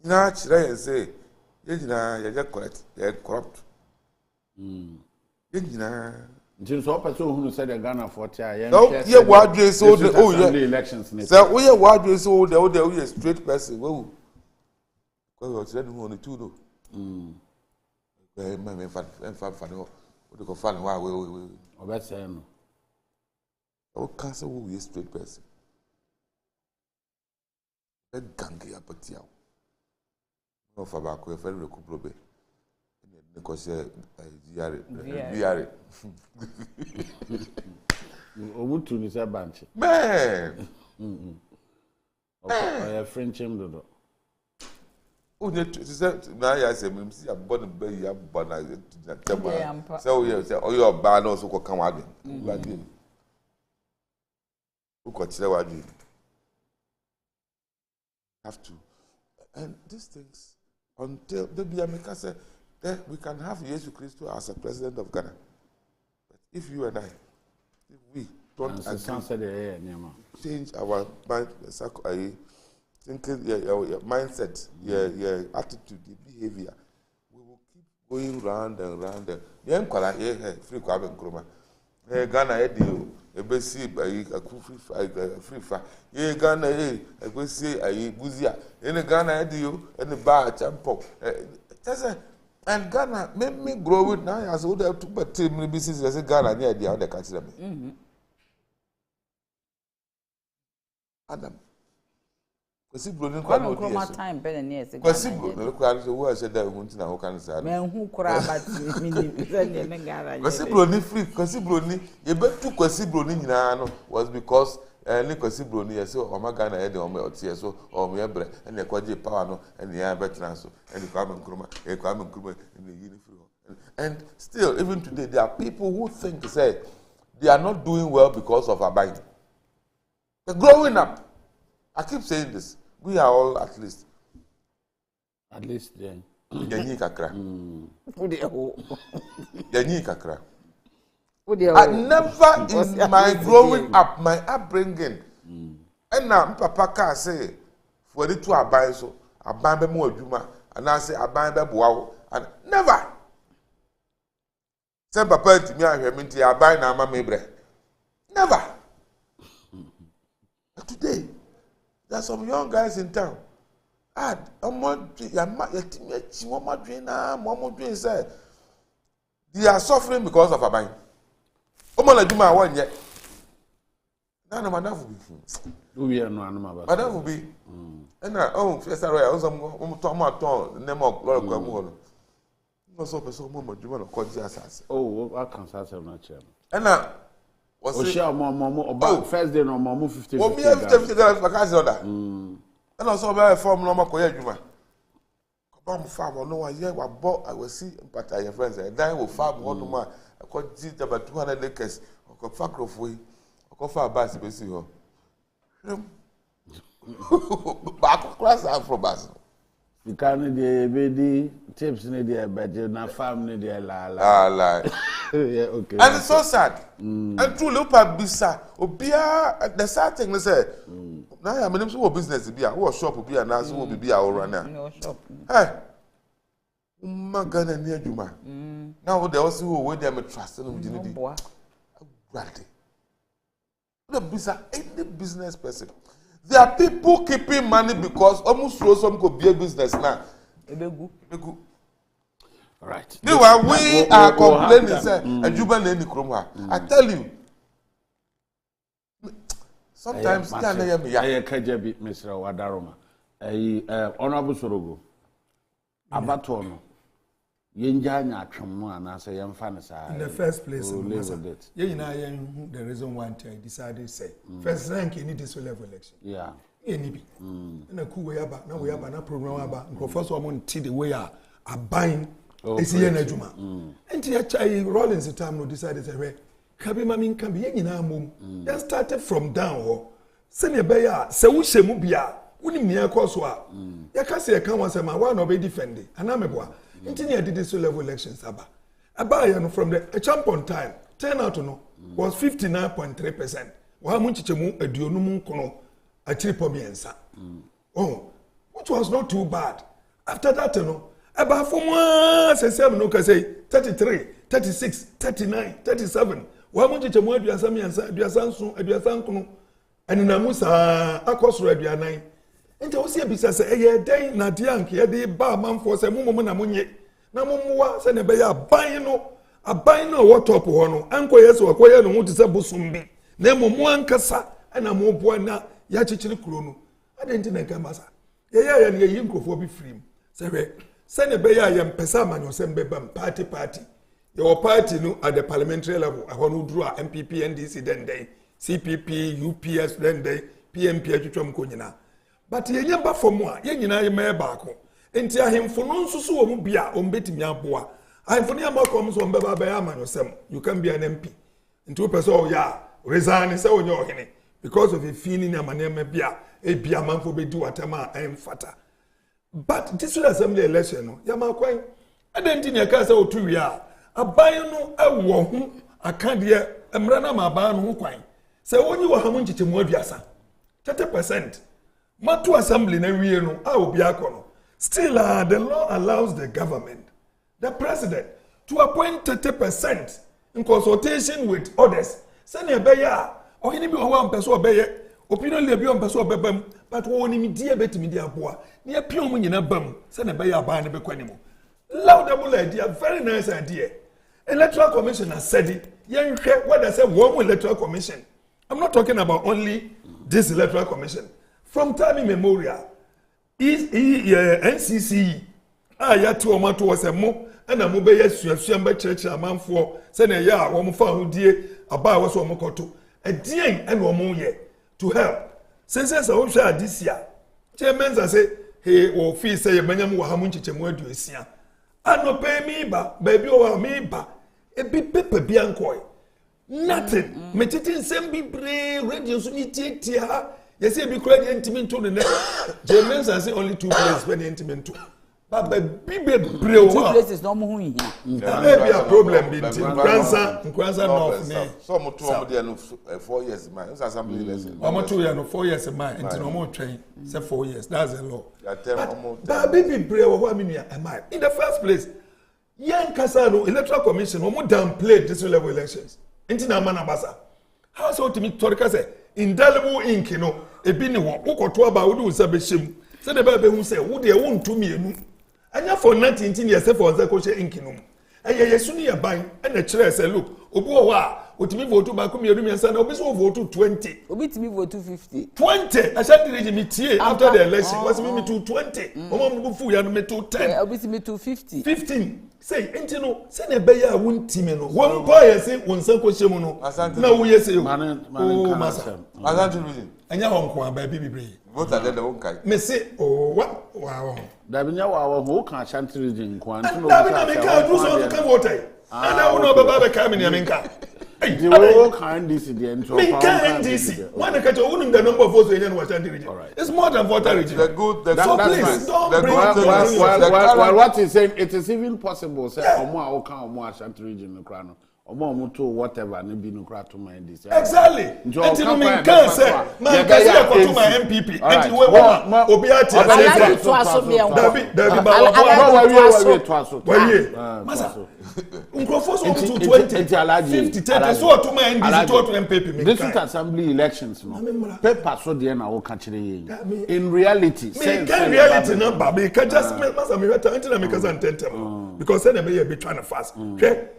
Now, I say, you're correct, you're corrupt. Just so person who said the Ghana 40 years. No, yeah, what you so the elections. So we are what you so the straight person. Whoa. Because you're only two though. My fan what do you fan why we or better no. Oh, cancer who is straight person. A gangy apatia. No for back we very couple because VR. Owusu ni say banche. Man. Okay, French him do. Onye say na ya say me see abon be ya abon na tema. So you say oyo oba na so ko kan wa de. Who ko tire wa de. Have to. And these things until the Biameka say we can have Jesus Christ as a president of Ghana. But if you and I, if we don't change our mind, thinking, your mindset, your attitude, your behavior, we will keep going round and round. Free Ghana, ebesi free fry. Ghana, ebesi buzia. Ghana, bar champo. And Ghana made me grow with now as old as 2 business as Ghana near the other country. Adam. Time better near the look who I said that who can say. Men who cry about Kwasibroni free, Kwasibroni, you bet to Kwasibroni was because Kwasi Broni, so Omagana had the Ome so or Mebre, and the Kwaji Pano, and the Abertranso, and the Kwame Nkrumah, and the uniform. And still, even today, there are people who think, say, they are not doing well because of Abine. They're growing up. I keep saying this. We are all at least. At least, yeah. Yanyi kakra. I never in my growing up, my upbringing, and now Papa can say, for the two abai so, abai more juma, and I say abai wow, and never. Send Papa to me, I hear me to abai na mama mebre. Never. But today, there are some young guys in town. They are suffering because of abai. Omo Juma one yet. None of my will be. We are no animal. But that will be. And now, first, I was some name of Lord Kwaku. No so person more Juma of Kodja. Oh, I can't say not chair. And now, was share more about first day no more 50. Oh, me have $50 for cash order. And also by form no more Juma. Come farm or no one here, what bought I will see, but I have friends, and I will farm one more. I got it about 200 acres. I got far off way. I got far bass to see her. Back class out from us. You can't be tips in the bed, na farm the la. Yeah, okay. And it's so sad. And true look at Bisa. Obia the sad thing they say. Now I mean so business be a shop be an answer will be our runner. No shop. Hey, Magana near Juma. Now they also wait them trust in them. The business person. There are people keeping money because almost some could be a business now. Right. We are complaining, sir. I tell you. Sometimes Mr. Wadaroma. Honorable Sorogo. Abatono. In the first place, the reason why I decided to say first rank in this level election. Yeah. Any and a cool way about now we have a program about first one the way are buying a CN Juma. And here Rollins the time no decided to say, Kabi Mamin can be in our mum. Then started from down. Send a bayer, Sewushe Mubia, winning near Koswa. Yakasi account was a man one of a defending, and Ameboa. Intinia did this level elections Abba from the champion time, turnout no was 59.3%. Wahamunchichemu a dionumun kono a tripomiensa. Oh, which was not too bad. After that, no, about 4 months, no can say 33, 36, 39, 37. Wahamunchichemu Abiasansu, and in Amusa, Akosra Abianai. Nti o se bisa se eye den na de anke ye de ba manfo se mumu na munye na mumuwa se ne be ya aban no wo top ho no anko ye se wakoye no hu ti se busumbi na mumu ankasa na mo boa na ya chichiri kuro no ade nti na kamasa ye ye nkrofo bi free se we se ne be ya ye mpesa amanyo se mbeba party your party no at the parliamentary level ahonu duru a MPP NDC den CPP UPS den PMP atwetwam ko nyina. But ye nyamba for mo ye nyina ye me baako enti ahemfo no nsusu wo mu bia o mbetimi aboa ahemfo ne amakom so mbeba ba ya amanyosem you can be an MP enti wo pese o ya resign say onye ohene because of a feeling amanema bia e bia manfo bedi watama emfata. But this assembly election no ya makwan adenti ne ka say otu wi a aban no ewo ho akade emra na ma aban no ho kwan say onyi wo hamu nchichemu aduasa 30%. Matu assembly na wiye no a obi akono. Still the law allows the government, the president, to appoint 30% in consultation with others. Send a beya or any be one person obey opinion le bi on person obebam but wo ni die betimi dia boa. Ne apio mu nyina bam send a beya ba ne be kwanimo. Laudable idea, very nice idea. Electoral Commission has said it. Yen hwe what I say one electoral commission. I'm not talking about only this electoral commission. From time immemorial, NCC, ya to omato was a mo, and a mobile suamba church a man for, send a ya, one found dear, about was one mokoto, a dear and one more year to help. Since I share this year, Chairman, I say, hey, or fee say a manam wahamunchi chemwadu is here. I no pay me ba, baby or me ba, a bit pepper biancoy. Nothing. Metitin sembi bre, radio sunity tia. Yes, be quite intimate to the next. Germans are only 2 places when intimate to. But the big brew 2 places no more here. Maybe a problem between Kwanza North. Some 4 years in my assembly lesson. I'm 2 years, 4 years in my into no more train. Say 4 years. That's a law. But baby brew what mean am I? In the first place, Yan Kasano Electoral Commission almost downplayed this level elections. Into Namanabasa. How so to me Torika say indelible ink no ebi ne wo ukoto aba wo do sabehim se de ba be hu se wo de wo ntumi enu anya for 19 years for ze ko she ink no eye yesu ne yaban na kire se look obi wo a otimi vote ba ko me edu miensa na obi so vote 20 obi timi vote 50 20 ashanti reji me tie after the election was me to 20 omo mo fu ya no me to 10 obi timi to 50 15 say enti no se na be ya wo ntimi no wo mpo ye se wonsan ko hye mu no na wo ye se o masa asante reason anya ho nko aba bibibre vote at the won kai me say oh wow da binya wa ho kan asante region nko anto no da binya me ka do so ka vote and I will not be kai me nka The whole kind DC the intro. Me can NDC. One catch the number of votes in Washington region. It's more than voter region. The good, the so that's please don't bring well, what is saying? It is even possible. Say, Omo Washington region no crown. Omo to whatever no be no crown to my NDC. Exactly. Until me can say, man, can say go to my MPP. Until we want Obiati. I like to ask me. Masa. Uncrophos to 20, 50, 30, so to my NDC to MPP. District Assembly elections, no. Paper so the na in reality, in reality, no, baby, can just Masa me until I make us anthem. Because then I may be trying to fast. Okay?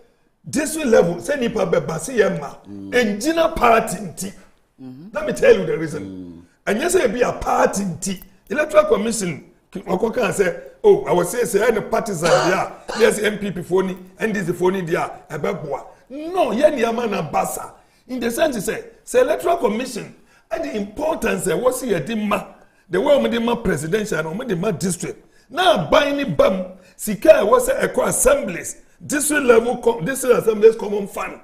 District level, say nipa be basi yema, engina party nti. Let me tell you the reason. And yes, be a party nti. Electoral Commission. Can say, oh, I was saying, any partisan, yeah, there's MPP phony, and this phony, yeah, a babua. No, yen yamana basa. In the sense, say electoral commission, and the importance, was here, Dima, the way Medima presidential and Medima district. Now, buying bum, Sika was a assemblies, district level, district assemblies common fund.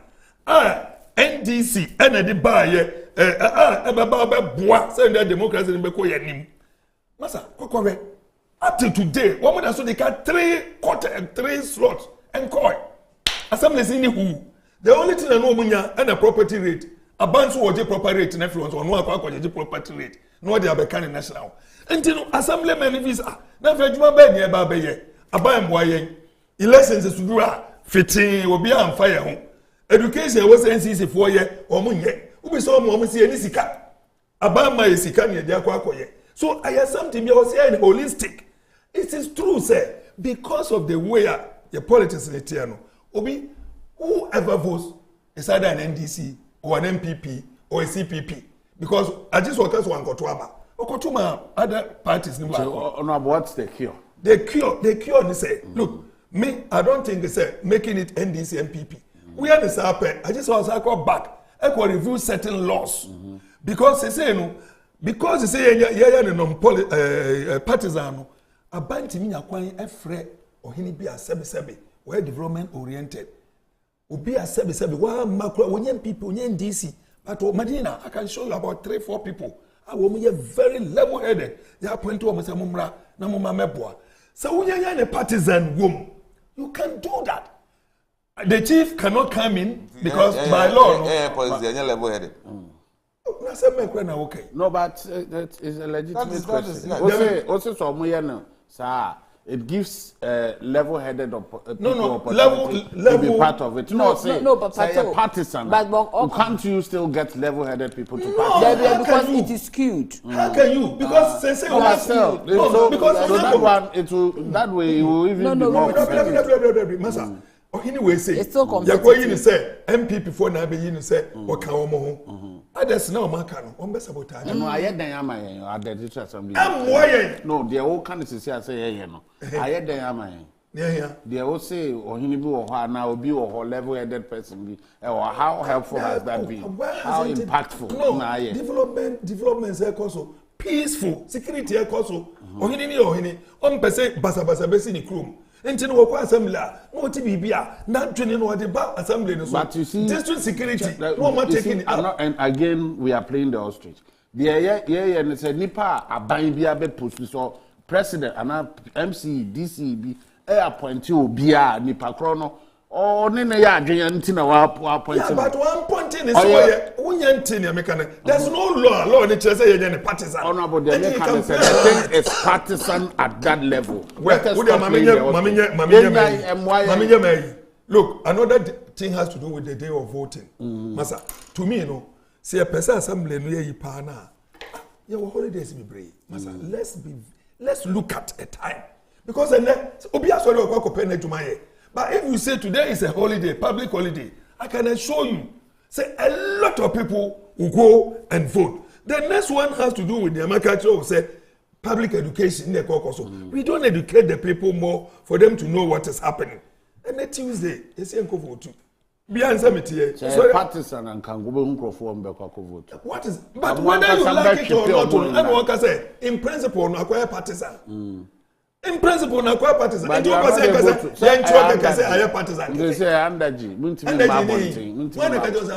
NDC, and the buyer, send the democracy in Bekoyanim. Masa, Kokore. Up to today, one would have so they got 3 slots and coin. Assembly is in who. The only thing I know munya and a property rate. A bunch of the property rate in everyone's on one property rate. No, they are becoming national. Until assembly men visa. Now, for you, bed near Babaye. A buy boy. Elections is to do 15 will be on fire home. Education was NCC 4 year or munye. We saw mom see any sika. A buy my sika near their Kwaku. So I have something else here in holistic. It is true, sir, because of the way your politics in Etiano. Obi, whoever votes is either an NDC or an MPP or a CPP. Because I just want us one Kotwaba. Okotuma, other parties. What's the cure? The cure, they say, look, me, I don't think they say making it NDC MPP. We are the serpent. I just want to go back. I could review certain laws. Because they say, no, because they say, yeah, partisan. A bank to me acquiring a fre or he be a sebi where development oriented. Will be a sebi one macro when people in DC. But Medina, I can show you about 3-4 people. I will be very level headed. They are pointing to Mumra, Namuma Meboa. So when you're a partisan womb, you can do that. The chief cannot come in because by law. Level headed. Okay. No, but that is a legitimate question. Also, so it gives level-headed people to be part of it. No, but Pato, partisan. Can't you still get level-headed people to participate? Because it is skewed. How can you? Because because that one, that way it will even be more effective. Anyway, say it's so competitive. You're say MPP for now, you say what can others now, Macano, on best about time. No, I had Diana at the district assembly. No, the old candidates say, no. I had Diana. Yeah. They will say, or he will now be or level-headed person, or how helpful has that been? How impactful? No, development is also peaceful, security is also. Or he on per se, basa basi ni krum. Until we go assembly, no TBBA, not training what the assembly. But you see, district security, no one taking it. And again, we are playing the ostrich. And it's a nipa a buying be a bit push so president and MC DCB appoint you be a nipa chrono. Oh, Nina Adjei antina wa appoint. Yeah, but one point in is why there's no law that says you're partisan. Oh no, but the thing is partisan at that level. Look, another thing has to do with the day of voting. Masa, to me, you know, see a person assembly no ye pana. Your holidays be brave. Masa, let's look at a time. Because Obia sorry Kwaku pen to but if you say today is a holiday, public holiday, I can assure you, say a lot of people will go and vote. The next one has to do with the American who say public education in the caucus. We don't educate the people more for them to know what is happening. And then Tuesday, they say go vote too. Beyond Samiti, so partisan and can go microphone vote. What is? But whether you like it or not, everyone can say in principle, no acquire partisan. In principle, na kwa partisan. And you go say say I partisan. They say Adjei, muntimi ma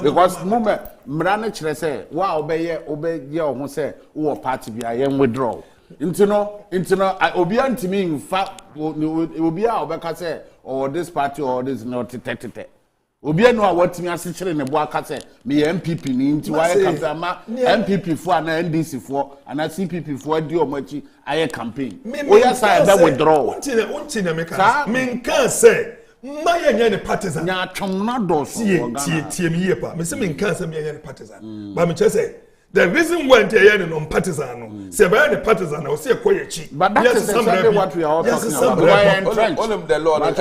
because mumbe mrane kire say wa obeye ohun say wo party bia ye withdraw. Intino obi antimi mfa obi a obeka say or this party or this not tete. Obi anu a watimi asechire ne bo aka say me MPP ni nti why campaign ma MPP fo na NDC fo na CPP fo di omachi aye campaign oya say that withdraw unti meka me kan say ma ye ne partisan nya twom na do so tie me ye pa me say me kan say me ye ne partisan but me say the reason why they are non partisan no say by the partisan o say koyechi but that is exactly what we are all talking about all of the law let's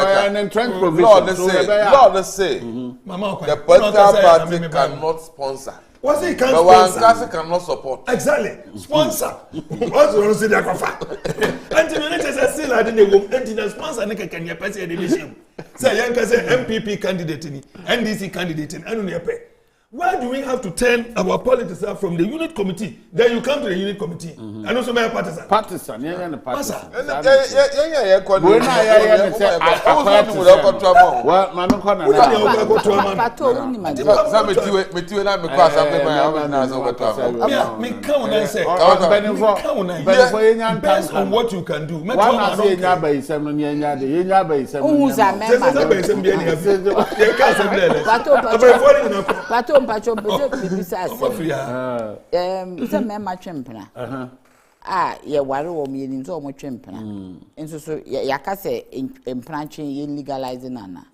say the political party cannot sponsor what he can sponsor cannot support exactly sponsor what's wrong with that cover and the say still I didn't go and the sponsor ne can your person dey mission say yanka say MPP candidate ni NDC candidate ni anu ne pay. Why do we have to turn our politics out from the unit committee? Then you come to the unit committee. And also my partisan. Partisan, yeah, partisan. Based on what you can do. Pato bibisa se mema twempena ye ware wo me nim so mo twempena enso so yaka se empena twen ye legalizing ana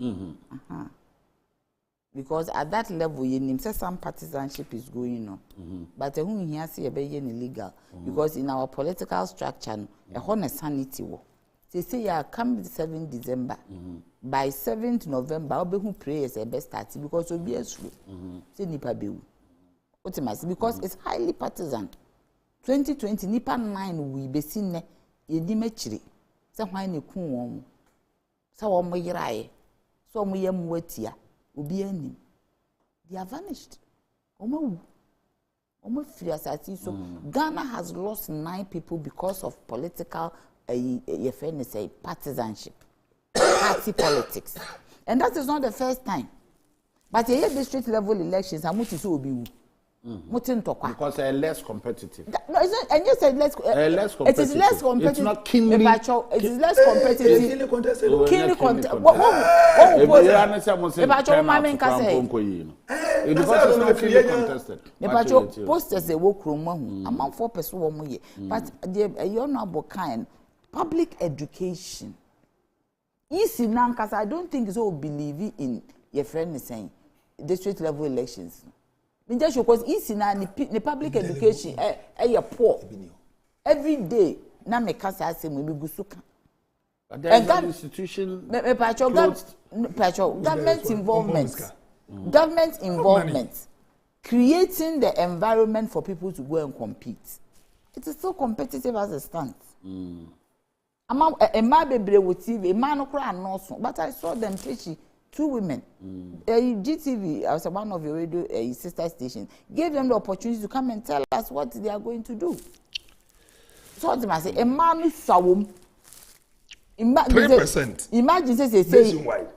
because at that level ye nim say some partisanship is going on but who here say ye be illegal because in our political structure e ho na sanity wo say ya come 7 December by 7th November obehu prayers e be start because obi esuru say nipa bewu ultimately because it's highly partisan 2020 nipa 9 we be sinne ye di machiri say hwan ne ku won say wo mo yirae so mo yam watia obi anim they are vanished omo free asati so Ghana has lost 9 people because of political your friend say partisanship, party politics, and that is not the first time. But here district level elections, I'm not so be because they're less competitive. No, it's not, and you said less competitive. It is less competitive. It's not keenly. It is less competitive. Keenly contested. What posters they work room among 4 person 1 year. But you're not about kind. Public education. Easy now, because I don't think so believe in your friend is saying district level elections. Because easy now, the public education, you're poor. Every day, now me casa say we go suka. But there is an institution. Government involvement, creating the environment for people to go and compete. It is so competitive as it stands. A man bebre with TV, a man cry no so, but I saw them teach 2 women. GTV, as one of your radio sister stations, gave them the opportunity to come and tell us what they are going to do. So I say, a man sawum. 3%. Imagine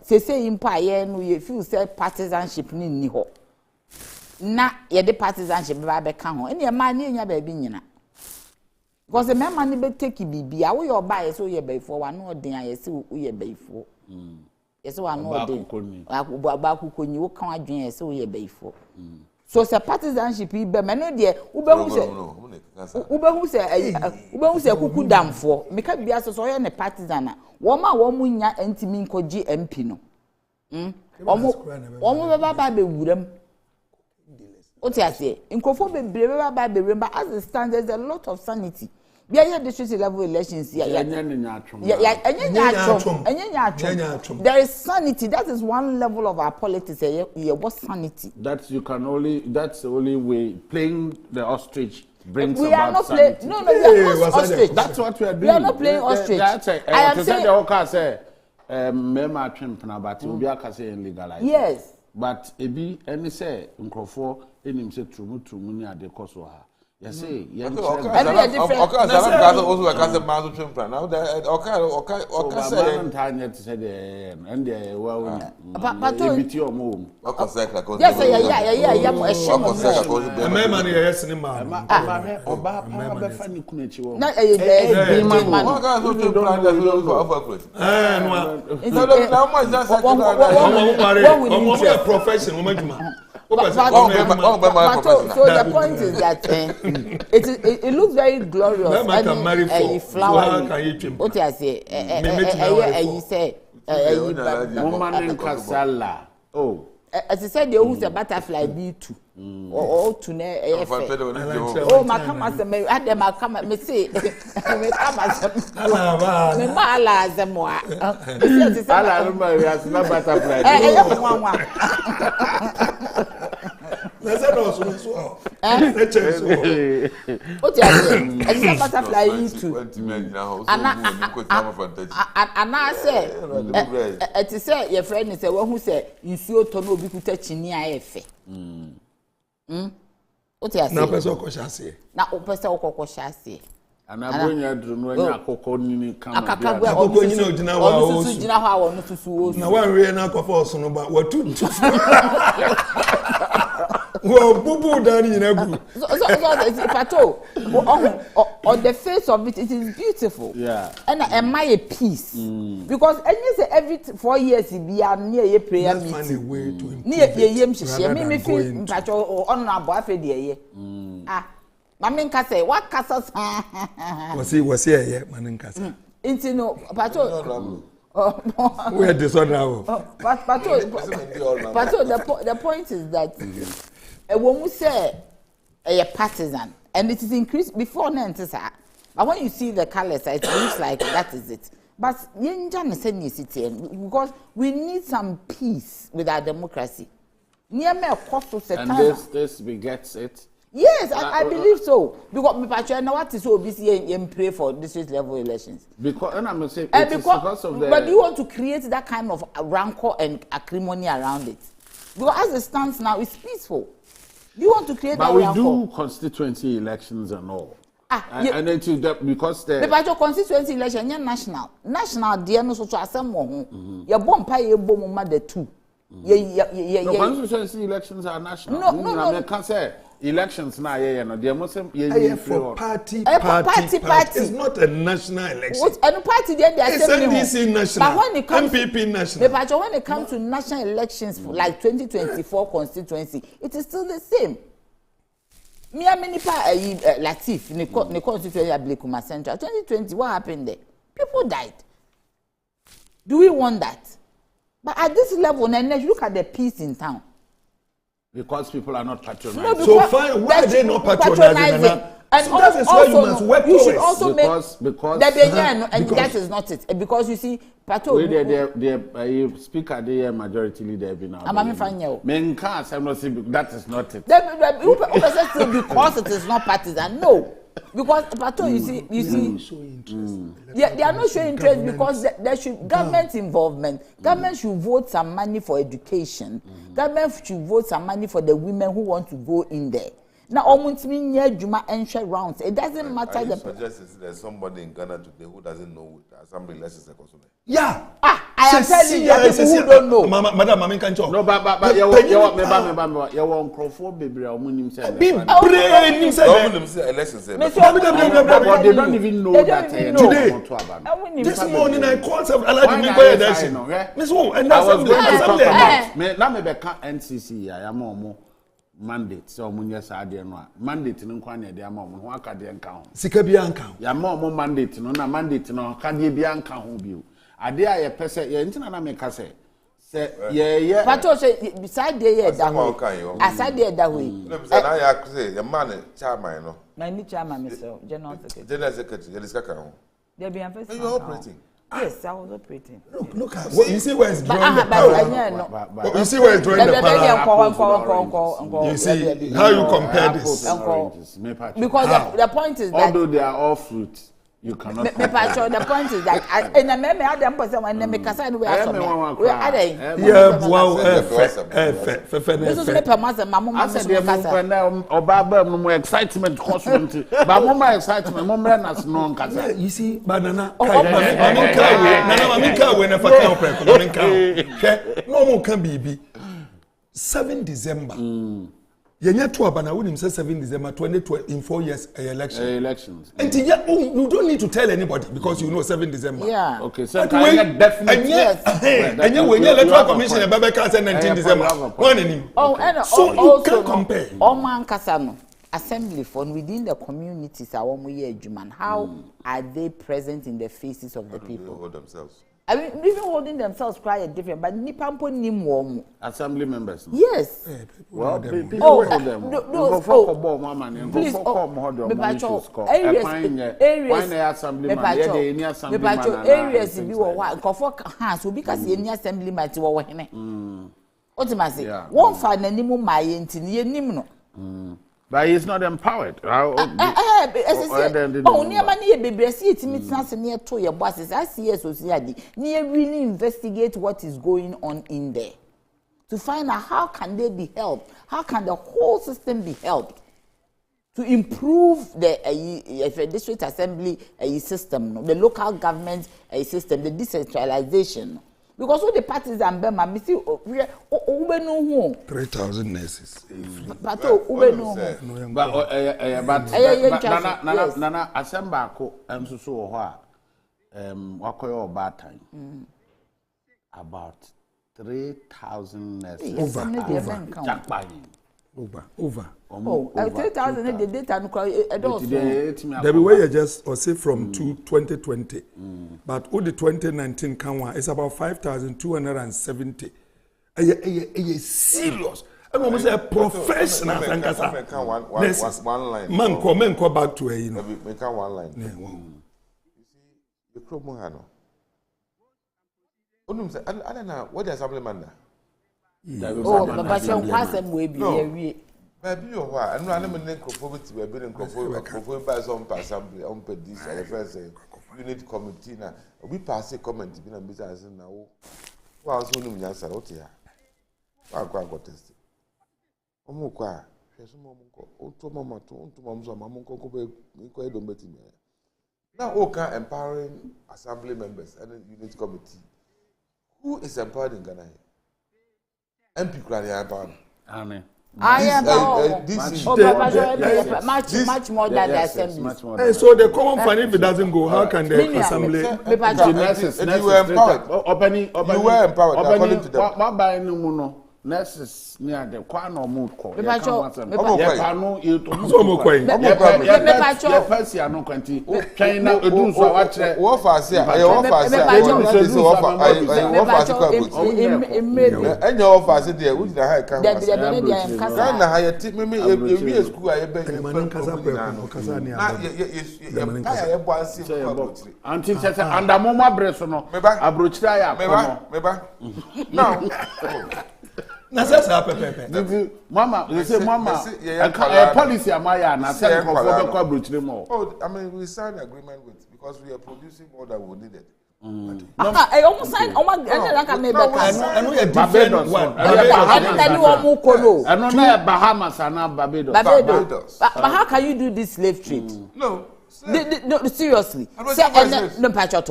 say empire no you feel say partisanship ni ho. Na ye de partisanship ba be ka ho. Ene e man ni nya ba bi nyina. Because the man ni be take bibia wo your buy so ye before wa no den aye se wo ye before. Yes wa no den. Ba kukonyi wo kan adwen ye se wo ye before. So say partisanship be me no de ubehu se kuku damfo meka bia so ye ne partisan na wo ma wo mu nya antimi nkoji MP no omo baba be wuram oti ase nkofo bebre baba be wuram but as it stands there's a lot of sanity bia district level elections there is sanity. That is one level of our politics. What sanity? That's the only way playing the ostrich brings we about are not sanity. we are not ostrich. That's what we are doing. We are not playing ostrich. I am saying the whole say mema twempna but obi aka say legalize. Yes. But ebi any say nkrofo enim say trumu ni ade koso ha. Yes, see. Okay, also a cast of Mazo Trimper. Now, okay, said, and the well, Pato, yes, so the point is that it looks very glorious and flowery. What I say, you say, woman Casala. Oh, as I said, they use a butterfly B2 or to ne. Oh, my come as a may add them. I come at me say, me come as a mala as a moi. I remember as no butterfly. Let's say also so. What you say? As a butterfly B2. And I say, it is say your friend is a one who say you see Otono be put chinia efe. What you say? Na person ko shase. Na o person ko shase. And I bring you to know your cocoa nini come. Akoko nyina ogina wa Owusu. Ogina ha wa no susu. Na wan we na kofo so no ba wa tu. Well, bubu dani in a group. So Pato, on the face of it, it is beautiful. Yeah. And am I a peace? Because every 4 years, it be near your prayer meeting. Find a way to improve. Near your yem, me feel Pato on our boyfriend. Mamma Cassa, what Cassas? Was here yet, man, Cassa. Into no, Pato. We had this one now. Pato, the point is that a woman say a partisan, and it is increased before Nantisa. But when you see the colors, it looks like that is it. But because we need some peace with our democracy. And this begets it. Yes, I believe so. Because I know what is so busy and pray for district level elections. Because and I'm saying because of the. But you want to create that kind of rancor and acrimony around it. Because as it stands now, it's peaceful. You want to create that rancor. But we do constituency elections and all. And then because the. But your constituency election, you're national. National, dear, no so to assemble. Your bomb pie, your bomb, mother too. The constituency elections are national. No. I can't say. Elections now, the Muslim for party. It's not a national election. And party there, they are it's NDC national. But when it comes MPP national. But when it comes to national elections, like 2024 constituency, it is still the same. Me and many Latif, the constituency of Blekuma Central 2020. What happened there? People died. Do we want that? But at this level, look at the peace in town. Because people are not patronizing. No, so fine, why are they not patronizing? And so that is why you must work you should also because that is not it. Because you see, Pato. The speaker, the majority leader, now. I'm fine now. That is not it. Because it is not partisan. No. Because Pato, you see, they are not showing interest because there should government involvement. Government should vote some money for education. Government should vote some money for the women who want to go in there. Now, almost mean Juma and rounds. It doesn't matter. You suggest there's somebody in Ghana today who doesn't know assembly elections are consumed. Yeah. I am telling you, people who don't know. Madam, I can't talk. No, but you want Crawford baby, elections. But they don't even know that today. This morning I called some election. And I was going to talk about. Now me back NCC. I am mandate so munya saade no mandate no kwa na de ama mo ho akade nka ho sika bia nka ho ya ma mo mandate no na mandate no akade bia nka ho bio ade a ye pese ye ntina na me ka se ye Pato say beside dey here da ho aside dey da ho no be say na ya say the man chairman no na ni chairman me so general secretary the discuss ho there be am first you operating. Yes, I was operating. Look at you see where it's drawing the power. You see where it's drawing the power. You see how you compare this. Because the point is that although they are all fruits, You cannot. Me Pato, the point is that in a meme, I don't put someone in the Casa. We are yeah, wow, this is me per month, and my mom said, Obaba, no more excitement, cosment, but more excitement, more as non Casa. You see, banana, no more can be 7 December. Yenya to abana when him say 7 December 2020 in 4 years elections. And you don't need to tell anybody because you know 7 December. Yeah. Okay. So definitely. And when electoral commission Babeka say 19 December. One him. So you can compare. Oman Kasano assembly for within the communities how are they present in the faces of the people? Hold themselves. I mean, even holding themselves quite different, but Nipampo Nimwom. Assembly members. Yes. Well, people hold them. Areas be because any assembly might war. Ultimately, one find any more my intimate. But he's not empowered. Oh, near money, baby, I see it near to your bosses. I see a society near really investigate what is going on in there to find out how can they be helped, how can the whole system be helped to improve the district assembly system, the local government system, the decentralization. Because all the parties and Bema, I see, 3,000 nurses. Pato, but Nana, Asembako, and so Wakoyo bad time. About 3,000 nurses. Over. Oh, 3,000 the data the way you just or say from 2020, but all the 2019 Kanwa is about 5,270. Serious. I'm almost a professional. One line. Man, go back to a you know. Make one line. You see, the promo hano. I don't know what the assembly man. Oh, but some person will be here. Baby, you are. I'm not going to conformity. We're being conformed by some assembly on this. I first say unit committee now. We pass a comment to be a business now. Well, soon you answer out here. I'll go test. Omukwa. She's more Mama to Mom's Mamunko quite don't bet me. Now, okay, empowering assembly members and unit committee. Who is empowered in Ghana? MP Krania Pan. Amen. I am much more than the assembly. So the common fund, if it doesn't go, how can the assembly? You were empowered. You were empowered according to them. Nurses near the Kwano mood call. Yes, Mama, you say, Mama, a policy am I and I said, oh, I mean, we signed an agreement with because we are producing more than we needed. I almost signed. Oh my God! I know a different one. I know Bahamas and not Barbados. But how can you do this slave trade? No. No, seriously. No, Pacho.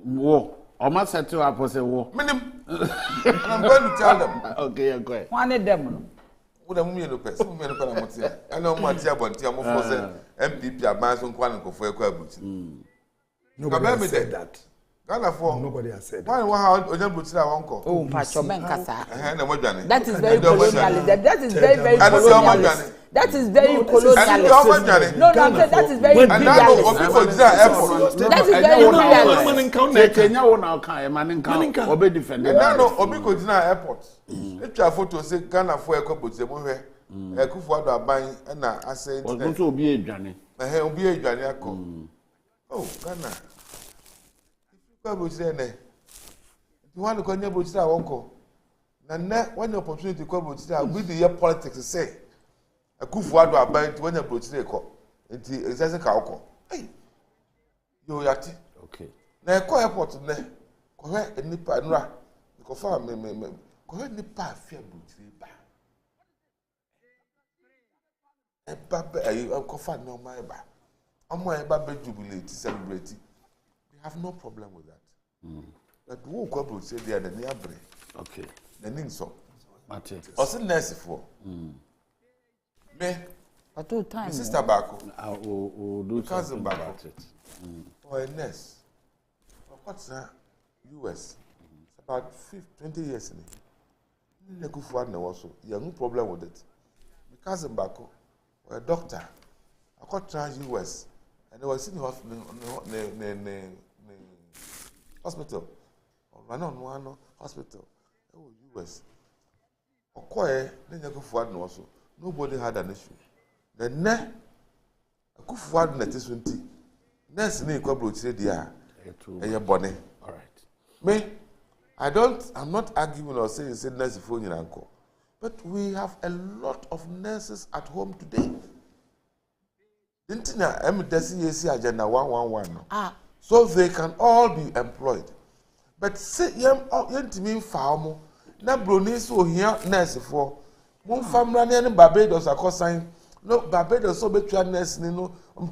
Whoa, almost set to up was a war. I'm going to tell them. Okay, I'm going. One of them. What am I going to pay? Some men are not here. I know what you want. I'm for MPP, a man from Kwaku for a quabbut. Nobody said that. Nobody has said that. Why, uncle? Oh, Pacho Menkasa. That is very colonial. That is very colonial. That is very colonial. No, that is very imperialist. That is very imperialist. Obe defended. Obi Kodina Airport. If you have photo say Ghana for a couple of months, a kufu ado aban na ase internet. Obi to obi edwane. Obi edwane akọ. Oh, Ghana. If you say ne. You want to go near Bochita wonko. Na when the opportunity come Bochita, we the year politics say. Akufuado about when you approach the call. It is a cow. Hey, you yati. Okay. Now, call airport there. Correct, and nipa and ra. Confirm me. Correct, nipa fear booty. I'm confirmed no my ba. I'm my baby jubilate celebrate. We have no problem with that. But who couple say they are the near brain. Okay. The name so. Mate. Also nurse for. Me. But all time. Sister Bako. I'll do cousin something about it. Or a nurse. What's that? US. It's about 20 years in it. You go for one also. You have no problem with it. My cousin Bako, or a doctor. I got trans US. And I was in the hospital. Or run on one hospital. Oh, US. Or quiet, then you go for one also. Nobody had an issue. The ne, I go for one that is 20. Next name, Kwaku said, yeah, and your bonnet. All right. Me, I'm not arguing or saying nurse phone in uncle. But we have a lot of nurses at home today. Didn't you know, agenda 111. So they can all be employed. But say, to me, farm, na brony so here nurse for. One family and Barbados are cosine. No, Barbados so better nurse, no, I'm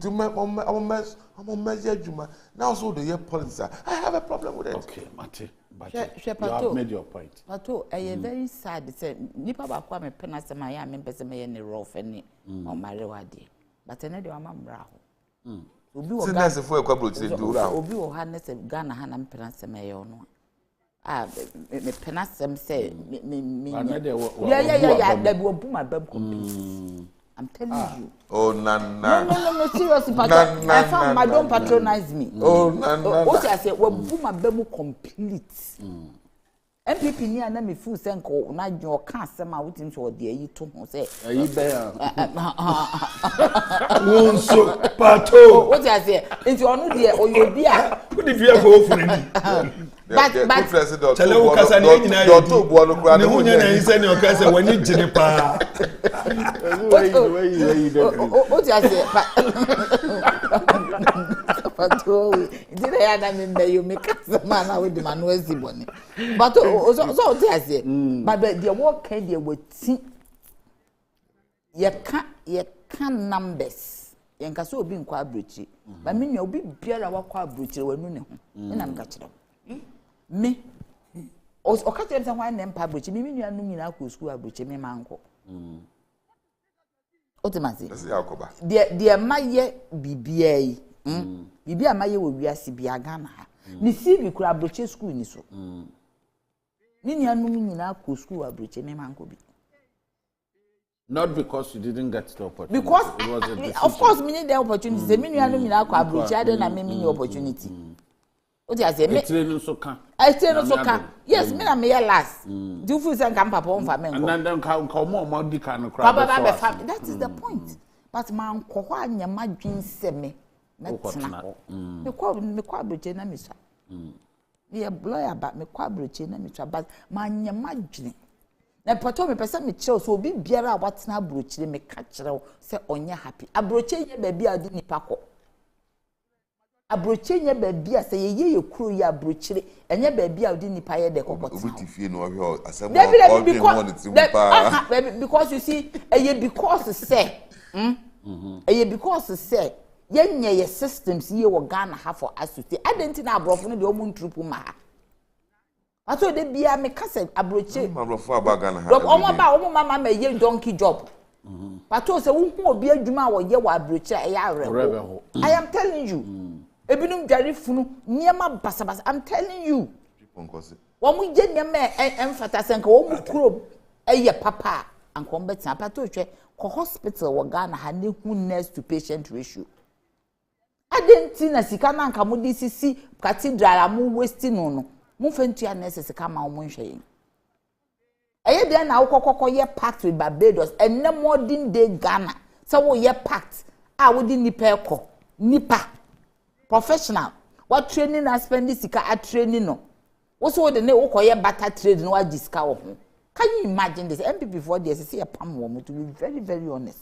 measure Juma. Now, so the year policy. I have a problem with it. Okay, Mate. But you have made your point. Pato, I am very sad. Say, Nipa Bakwa me penasa my members may any rough any on my rewadi. But another one braho. Ubi nurse for a couple of Ubi or harness of Ghana Hanam penasa may no. Me penasem say me. Yeah. That will boom my bum complete. I'm telling you. Oh, no, seriously, Pato. I found my don't patronize me. Oh, no. What I say, well, boom my bum complete. MPP ni ana me fu senko na jo ka sema wutim so de ayi to ho say ayi be ya Owusu Pato what I say nti onu de oyobi a who the fear for ofuri but tell you kasa ni nyina yi do bo no kura ne hunya na yise ni o ka say wani jini pa what I say Pato did I ada me be you make sama na we de manu eziboni but so what I say but the work can dey wati ye can numbers yen ka so obi nkwa abrochi but me nua obi biara wakwa abrochi wanu ne ho na nka kire me o ka tell me why na mpa abrochi me nua nu nyina akọ school abrochi me manko otimasi de maye bibia yi bibia maye wo wiase bia Ghana ha ni CV kura abrochi school ni so ni nua nu nyina akọ school abrochi me manko bi. Not because you didn't get the opportunity. Because it was a decision. Of course, me need the opportunity. The minimum you know, I don't have many opportunity. What I say, training so can. I train so can. Yes, me na me last. Do you feel say can papa on for me? And then come more di can crowd. That is the point. But man, ko kwa nya madwin se me. Na tina. Me kwa broche na me sha. Me a lawyer but me kwa broche na me sha but man nya madwin. Na Pato me pesa me kire so obi biara a watena abrochire me ka kire se onye happy abroche ye ba bia adi nipa ko abroche ye ba bia se ye kuro ye abrochire enye ba bia adi nipa ye de kokota obi tifie no ohwe asem all be one it pa because you see because say because say ye systems ye wo Ghana ha for us to say identity na abrofo no de omu ntrupu ma ha Ato de bia me kase abroche. Mabrofo abagana ha. Omo mama me ye donkey job. Pato se wo hu obi adwuma wo ye wa abroche e ya rewo. I am telling you. Ebinum dware funu niema basabasa. I'm telling you. Wo mu je niema emfata senka wo mu kuro eye papa anko mbeti Pato hwe ko hospital wo Ghana ha ne hu nurse to patient ratio. Adenti na sika na nka mu disisi cathedral amu wasting no. Mu fentua nurses kama o munhwe yin eye bia na wokokoko ye pact with Barbados and na modern day Ghana so wo ye pact a wo di nipa professional what training na spend sika a training no wo so wo de ne wo koye butter trade no agisika wo ho Can you imagine this? MPP for the SSC a pam woman, to be very, very honest.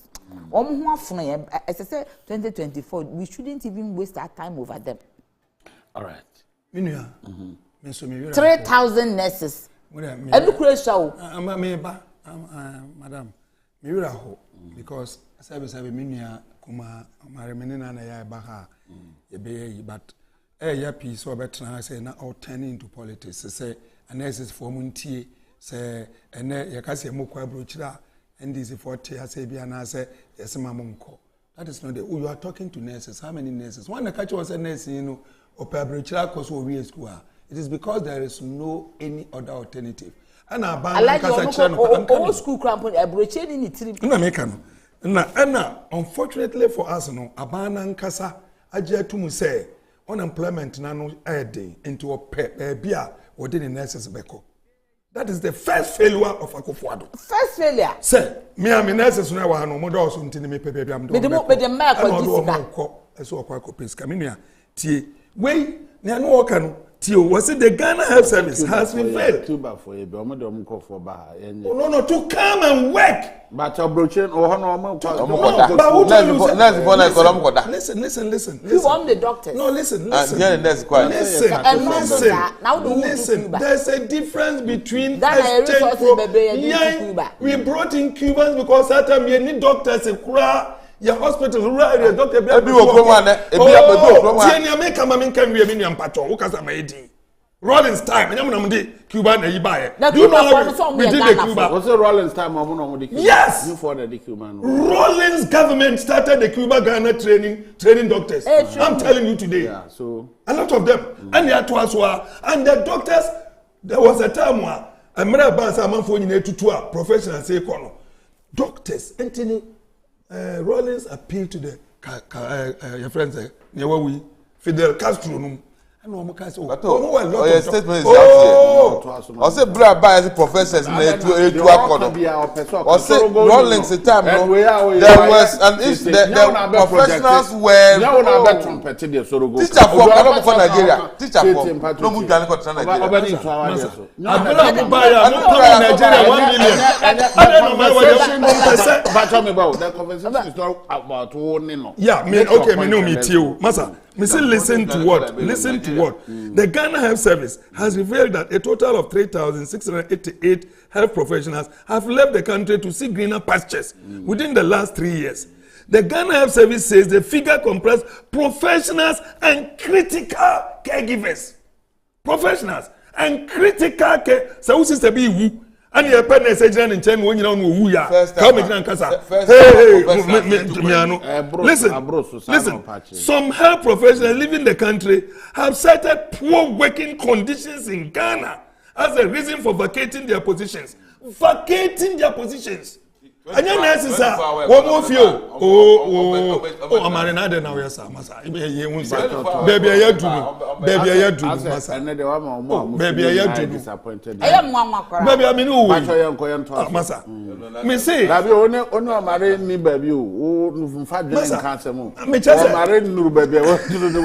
As I said, 2024, we shouldn't even waste our time over them. All right. 3,000 nurses. And look where show. Madam, because as I was minia kuma marimenina na ya baha but ya piece or better I say now all turning into politics. Say a nurses for muntie say and yakasi mukwa brochira and this for tea say biana say yes mamunko. That is not the you are talking to nurses. How many nurses? One catch was a nurse, you know, or brochira cause we school. It is because there is no any other alternative. And I like your school crampon a brochura in it. No, unfortunately for us, no, Abana Nkasa, Adjei to say unemployment nano adding into a beer or did in nurses beko. That is the first failure of Akufo-Addo. First failure. Say, me am nurses now are no more doors until me pepe am do. But the mark I saw Kwaku Prince Caminia. Tie, we, no can. Was it the Ghana Health Service has failed? Cuba for a for no, to come and work. But your brochure or no, listen. You want the doctors? No, listen. Listen. There's a difference between we brought in Cubans because that time you need doctors in Kura. Your hospital, right? Doctor, Rollins time, and I'm Cuban. Do you know how we did the Cuba? Was it Rollins time? Yes. You for the Cuban. Rollins government started the Cuba Ghana training doctors. I'm telling you today. Yeah, so a lot of them, and they are and the doctors. There was a time where I'm to professional say doctors, Anthony. Rollins appealed to the your friends Fidel Castro. And statement is out here. I say black as professors I say Rollins the time there was and if the professionals were teacher for Nigeria. Teacher for no move Nigeria. Nigeria 1 million. The conversation is not about one. Yeah, okay, me know me too. Masa, me say listen to what? Listen to what? The Ghana Health Service has revealed that a total of 3,688 health professionals have left the country to seek greener pastures within the last 3 years. The Ghana Health Service says the figure comprises professionals and critical caregivers. Professionals and critical care. So who says to be who? And your parents say in Chen when you know who ya. Come in Kasa. Listen. Some health professionals living the country have cited poor working conditions in Ghana as a reason for vacating their positions. And your nurses are one more few. Oh, Marinade now, yes, Massa. Baby, I do. Baby, I do. Disappointed. I am one. Baby, I mean, who? Massa. Me say, Baby, only marrying me, baby. Who Fadrin cancer. Me just marrying new baby. What do you do?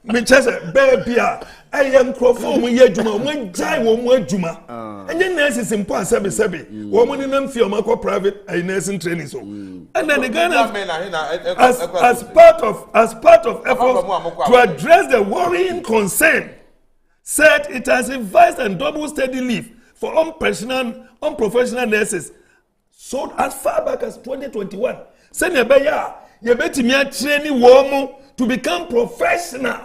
Me just baby. I am Crawford. We are Juma. One time, one more Juma. And then nurses in Point Sebi. Woman in them feel more private nursing training. So, and then again, as part of efforts to address the worrying concern, said it has revised and double steady leave for unprofessional nurses. So as far back as 2021, say you bet me training woman to become professional.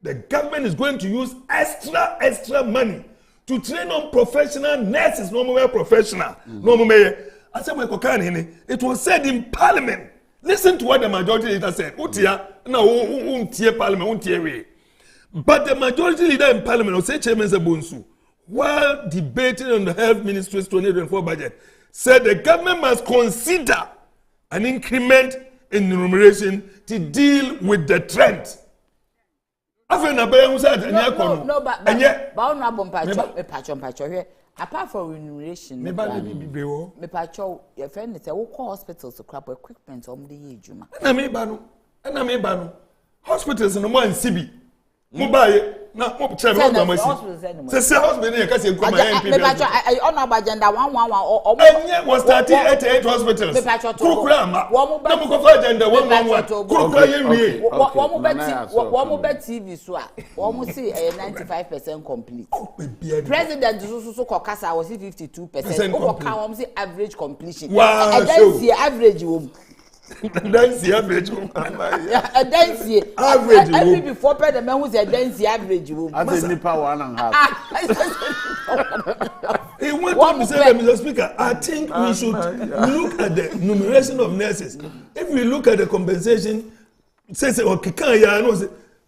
The government is going to use extra money to train on professional nurses, no more professional. No more. It was said in Parliament. Listen to what the majority leader said. Parliament. But the majority leader in Parliament, or say Chairman Zabunsu, while debating on the Health Ministry's 2024 budget, said the government must consider an increment in remuneration to deal with the trend. No, apart from remuneration, me pacho, your friend is a local hospitals to crap equipment on the Juma. And I may ban hospitals in the one CB. Mobile. na mo tell me mama si say hospital dey case nko my MP me pacho on agenda 111 enye was 38 hospitals program na mo ko fa agenda 111 program ye wie wo mo TV so a wo mo see 95% complete president so kokasa was 52% wo ka wo mo see average completion and then see average wo Density average. Density average. Every before pay the man who say density average. As a nipa 1.5. He went on to say, Mr. Speaker, I think we should look at the numeration of nurses. If we look at the compensation,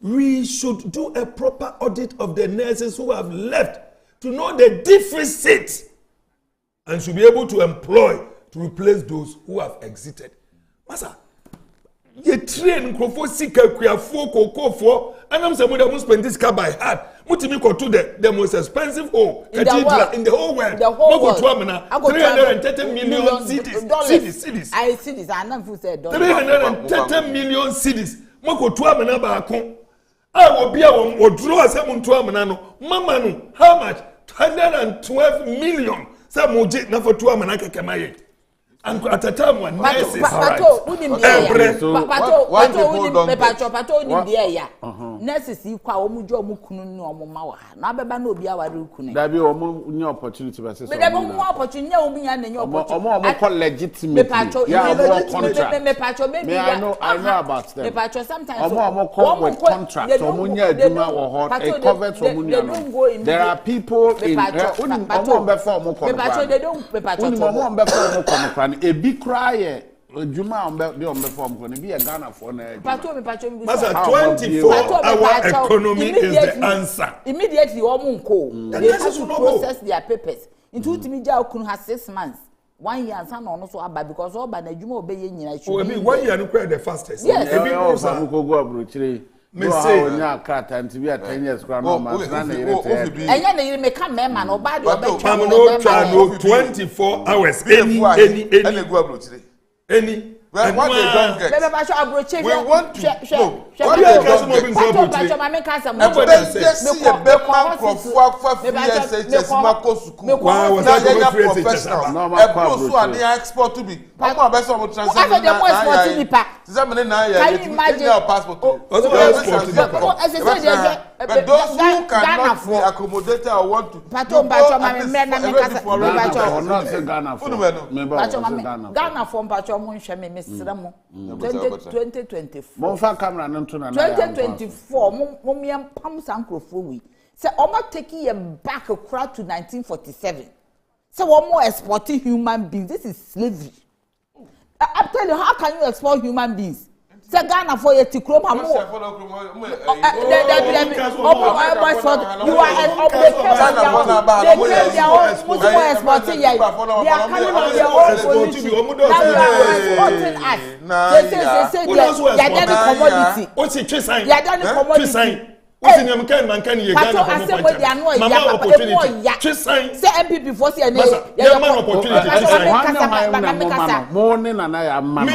we should do a proper audit of the nurses who have left to know the deficit and should be able to employ to replace those who have exited. Masa, you train Krofo Sika Kuafo Kokofo, and I'm saying we spend this car by heart. Mutimi go to the most expensive home in the whole world. The whole world. 330 million cities. I see this. I never said dollars. 330 million cities. Moko tuamena ba kon. I will be a draw some tuamena no. Mama no, how much? 112 million. Some moji na for tuamena kekemaye. And at a time when nurses Pato, nurses yi kwa omu jo omu kunu ni omu ma wa na abeba na obi aware kunu da bi omu nye opportunity be say so me da omu opportunity omu nya na nye opportunity omu call legitimate yeah me pacho maybe I know about them me pacho sometimes omu call with contract omu nya aduma wo hot a cover to omu nya no there are people in omu be for omu call me pacho they don't me pacho omu be for omu call ebi cry Juma on the form going to be a Ghana for Masa 24-hour economy is the answer. Immediately, they have to process their papers. Into Timija Kun has 6 months. 1 year and some on also about because all by the Juma obey in 1 year and the fastest. Yes, go me say nya cat and to be at 10 years grand man and you may come man or bad 24 hours any what they don't get. We want to but those who cannot be accommodated or want to Ghana from Pacho 2024. 2024, Momian Pam Sankrofowi. Say, Oma taking you back a crowd to 1947. So, one more exporting human beings. This is slavery. I'm telling you, how can you export human beings? Say, Ghana for your Tikrom, you are an exporting. They are coming on their own position. Now you are exporting us. They say they are done commodity. They are done commodity. Say MPP for say morning and I am man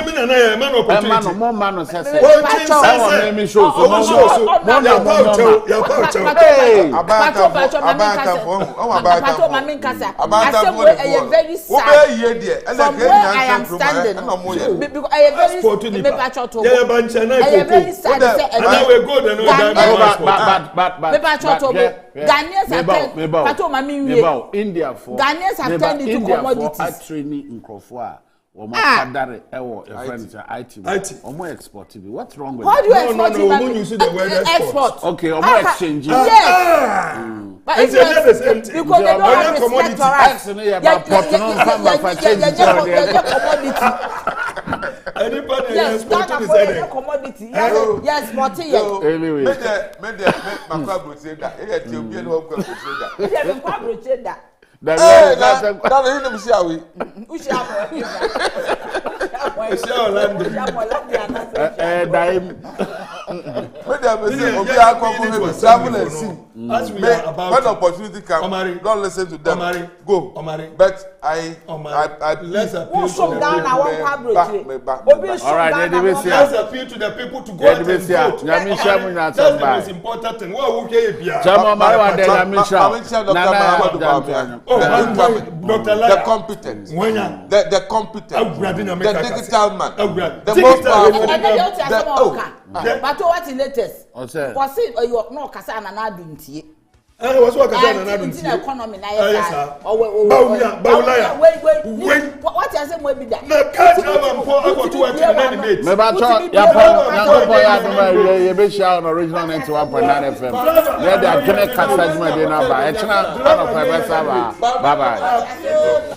Ghanaians have India for Ghanaians have turned into commodities. I training in Krofua. Or my father, or your friends are IT. Or more export. What's wrong with that? How do you export? When you see the word export. Okay, or more exchanging. Yes. But it's the same thing. Because they don't have respect for us. Anybody yes, exporting commodity. Yes, Martin. Anyway. Esi Orlando. Daim. When they say Obi Akoko travel and see. As we are about when opportunity comes, don't listen to them. Go. But I let's appeal to the let's appeal to the people to go out and vote. That's the most important thing. What will get here? The competent. The competent. The digital man. The most powerful. But what's the latest? Was it or you are not Casana Nadunti? I was what Casana economy. What has it maybe that? No, catch up for 2 minutes. Maybe I on original 91.9 FM. Let the Adwene Casajma dinner by. Bye bye.